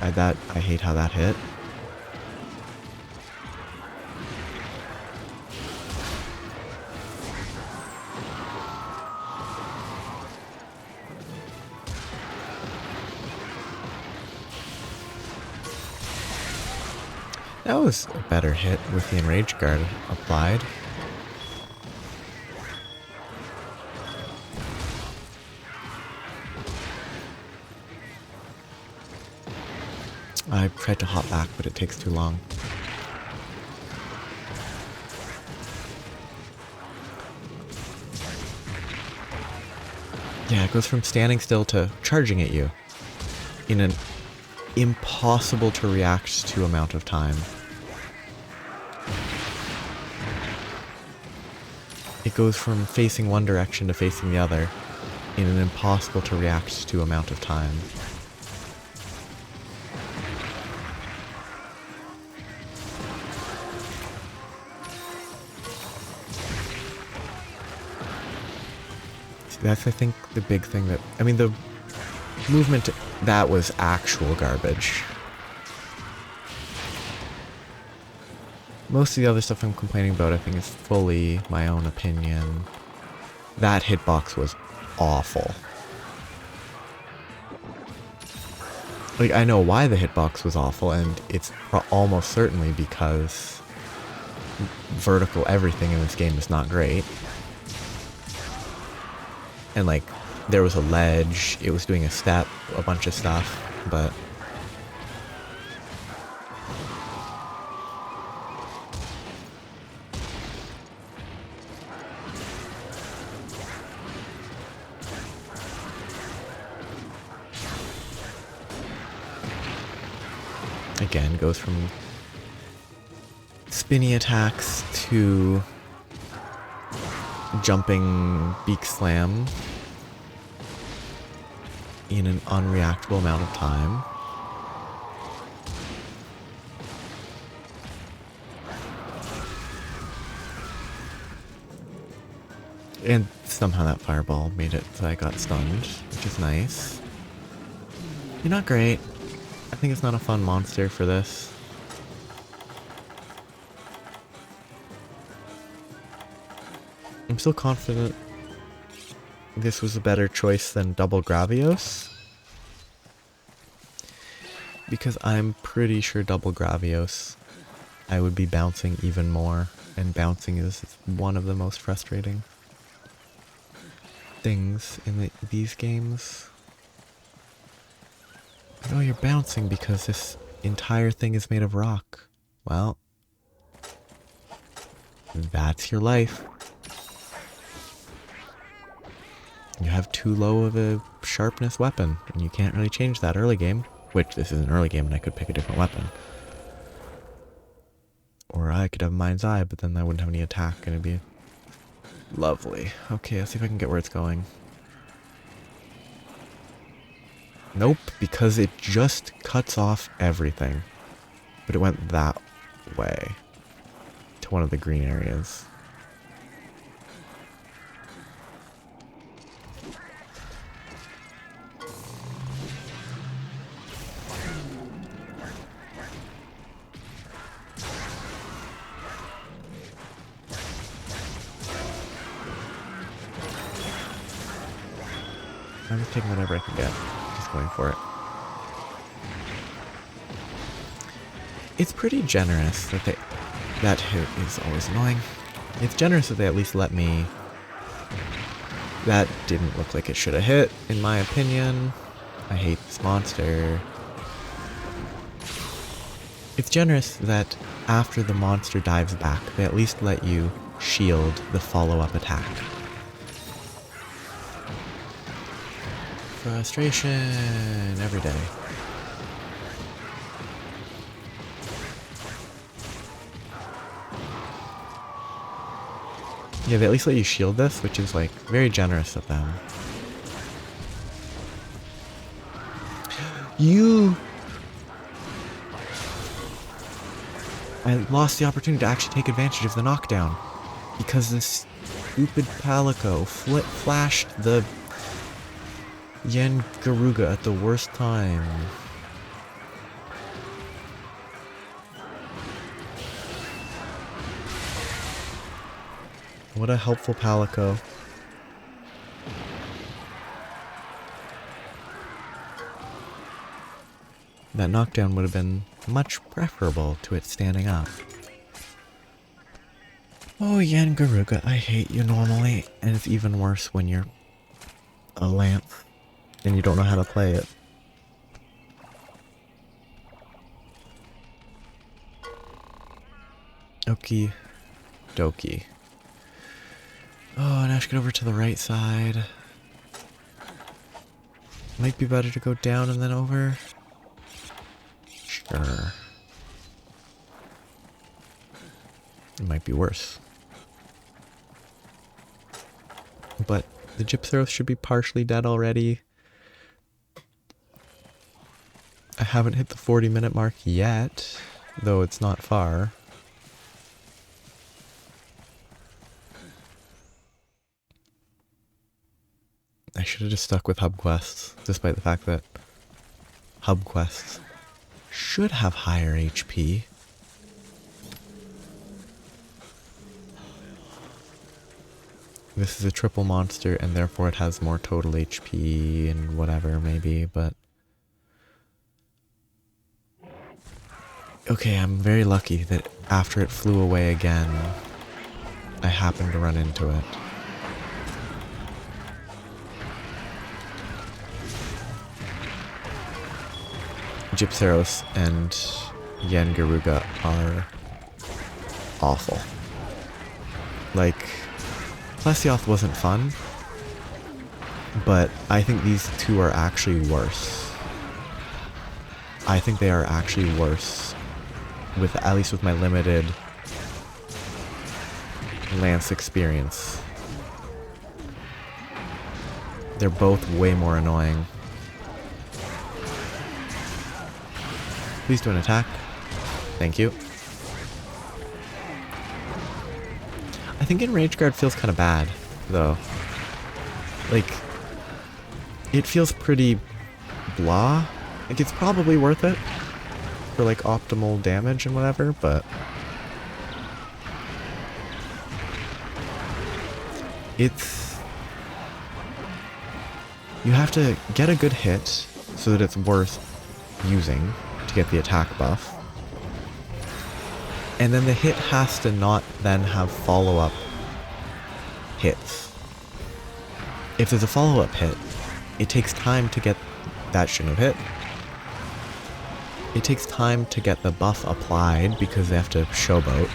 I hate how that hit. That was a better hit with the Enrage Guard applied. I tried to hop back, but it takes too long. Yeah, it goes from standing still to charging at you in an impossible to react to amount of time. It goes from facing one direction to facing the other in an impossible to react to amount of time. That's, I think, the big thing that... I mean, the movement, that was actual garbage. Most of the other stuff I'm complaining about, I think, is fully my own opinion. That hitbox was awful. Like, I know why the hitbox was awful, and it's almost certainly because vertical everything in this game is not great. And, like, there was a ledge, it was doing a step, a bunch of stuff, but... Again, goes from spinny attacks to jumping beak slam in an unreactable amount of time. And somehow that fireball made it so I got stunned, which is nice. You're not great. I think it's not a fun monster for this. I'm still confident this was a better choice than Double Gravios, because I'm pretty sure Double Gravios I would be bouncing even more, and bouncing is one of the most frustrating things in these games. Oh, you're bouncing because this entire thing is made of rock. Well, that's your life. You have too low of a sharpness weapon, and you can't really change that early game. Which, this is an early game and I could pick a different weapon. Or I could have Mind's Eye, but then I wouldn't have any attack, and it'd be lovely. Okay, let's see if I can get where it's going. Nope, because it just cuts off everything. But it went that way. To one of the green areas. I'm just taking whatever I can get. Just going for it. It's pretty generous that they... That hit is always annoying. It's generous that they at least let me... That didn't look like it should have hit, in my opinion. I hate this monster. It's generous that after the monster dives back, they at least let you shield the follow-up attack. Frustration every day. Yeah, they at least let you shield this, which is, like, very generous of them. I lost the opportunity to actually take advantage of the knockdown. Because this stupid Palico flashed the Yen Garuga at the worst time. What a helpful Palico. That knockdown would have been much preferable to it standing up. Oh, Yen Garuga, I hate you normally, and it's even worse when you're a Lance and you don't know how to play it. Okie dokie. Oh, now I should get over to the right side. Might be better to go down and then over. Sure. It might be worse. But the Gypceros should be partially dead already. I haven't hit the 40-minute mark yet, though it's not far. I should have just stuck with hub quests, despite the fact that hub quests should have higher HP. This is a triple monster, and therefore it has more total HP and whatever, maybe, but... Okay, I'm very lucky that after it flew away again, I happened to run into it. Gypceros and Yen Garuga are awful. Like, Plesioth wasn't fun, but I think these two are actually worse. I think they are actually worse, with at least with my limited Lance experience. They're both way more annoying. Please do an attack. Thank you. I think Enrage Guard feels kind of bad, though. Like, it feels pretty blah. Like, it's probably worth it for, like, optimal damage and whatever, but... It's... You have to get a good hit so that it's worth using to get the attack buff. And then the hit has to not then have follow-up hits. If there's a follow-up hit, it takes time to get that shouldn't have hit. It takes time to get the buff applied because they have to showboat.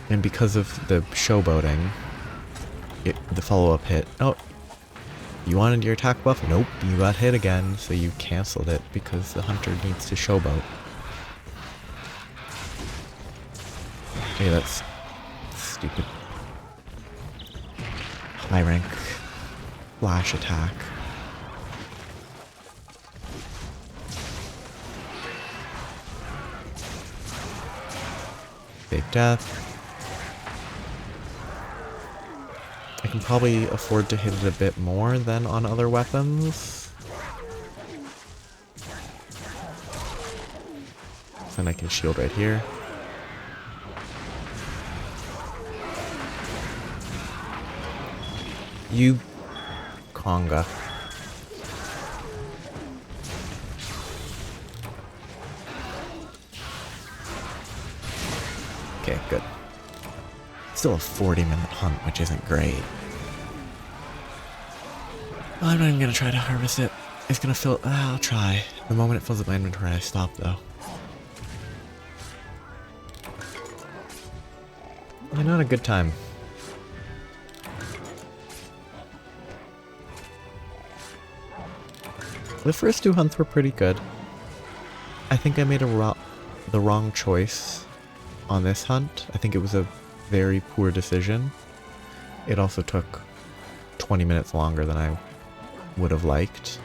And because of the showboating, the follow-up hit, oh, you wanted your attack buff? Nope, you got hit again, so you canceled it because the hunter needs to showboat. Okay, that's stupid. High rank flash attack. Big death. I can probably afford to hit it a bit more than on other weapons. Then I can shield right here. You conga. Okay, good. Still a 40-minute hunt, which isn't great. Well, I'm not even gonna try to harvest it. It's gonna fill... I'll try. The moment it fills up my inventory, I stop, though. Well, not a good time. The first two hunts were pretty good. I think I made the wrong choice on this hunt. I think it was a very poor decision. It also took 20 minutes longer than I would have liked.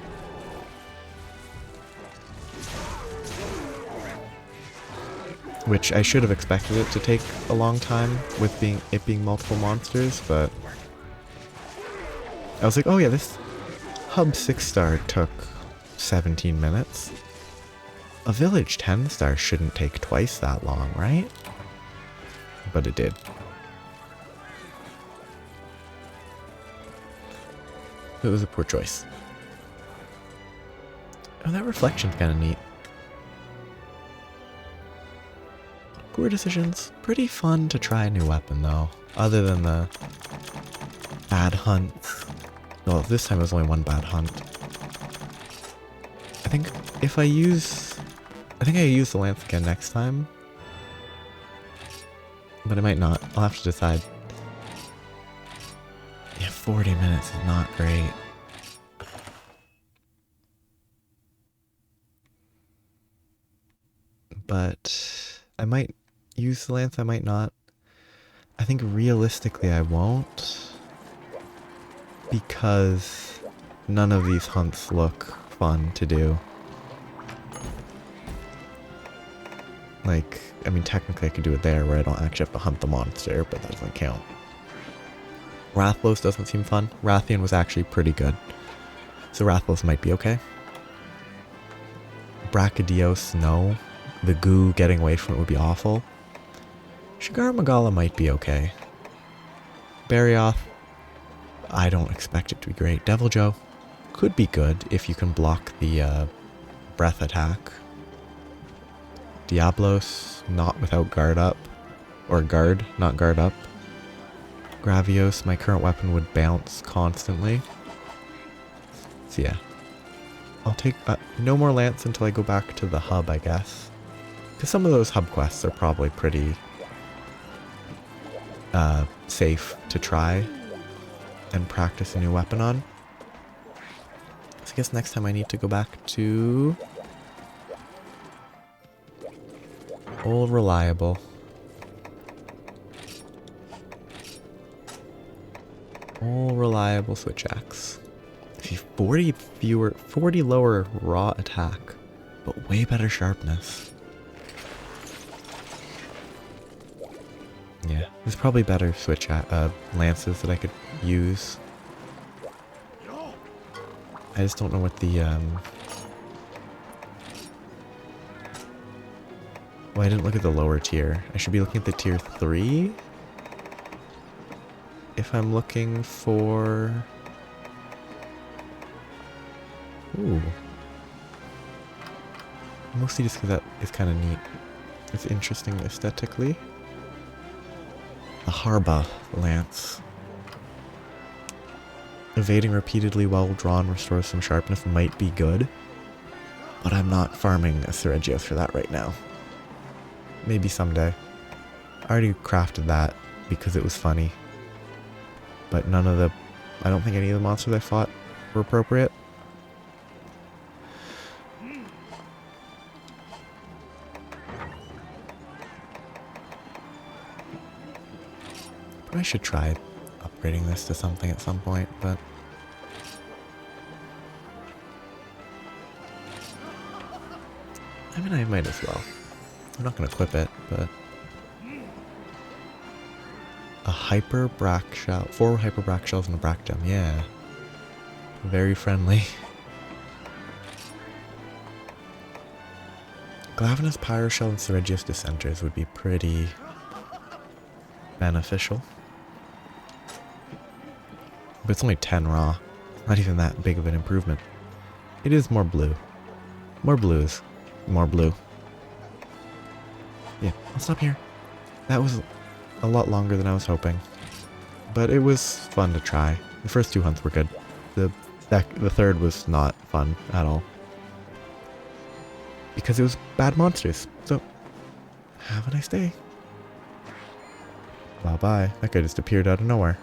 Which I should have expected it to take a long time with it being multiple monsters, but I was like, oh yeah, this hub 6-star took 17 minutes. A village 10-star shouldn't take twice that long, right? But it did. It was a poor choice. Oh, that reflection's kind of neat. Poor decisions. Pretty fun to try a new weapon, though. Other than the bad hunts. Well, this time it was only one bad hunt. I think if I use... I think I use the lance again next time. But I might not. I'll have to decide. Yeah, 40 minutes is not great. But I might use the lance, I might not. I think realistically I won't. Because none of these hunts look fun to do. Like, I mean, technically I could do it there where I don't actually have to hunt the monster, but that doesn't count. Rathalos doesn't seem fun. Rathian was actually pretty good. So Rathalos might be okay. Brachydios, no. The goo getting away from it would be awful. Shigara Magala might be okay. Barioth, I don't expect it to be great. Deviljho could be good if you can block the breath attack. Diablos, not without guard up. Or guard, not guard up. Gravios, my current weapon would bounce constantly. So yeah. I'll take no more lance until I go back to the hub, I guess. Because some of those hub quests are probably pretty safe to try and practice a new weapon on. So I guess next time I need to go back to Old Reliable. Old Reliable switch axe. 40 lower raw attack, but way better sharpness. Yeah, there's probably better switch lances that I could use. I just don't know what the well, I didn't look at the lower tier. I should be looking at the tier 3. If I'm looking for... Ooh. Mostly just because that is kind of neat. It's interesting aesthetically. The Harba Lance. Evading repeatedly while drawn restores some sharpness might be good. But I'm not farming a Seregios for that right now. Maybe someday. I already crafted that because it was funny. But none of the... I don't think any of the monsters I fought were appropriate. I should try upgrading this to something at some point, but... I mean, I might as well. I'm not going to equip it, but... A Hyper Brack Shell. 4 Hyper Brack Shells and a Brack Gem, yeah. Very friendly. Glavenus Pyroshell and Seregios Dissenters would be pretty... beneficial. But it's only 10 raw. Not even that big of an improvement. It is more blue. More blues. More blue. Yeah, I'll stop here. That was a lot longer than I was hoping. But it was fun to try. The first 2 hunts were good. The third was not fun at all. Because it was bad monsters. So, have a nice day. Bye-bye. That guy just appeared out of nowhere.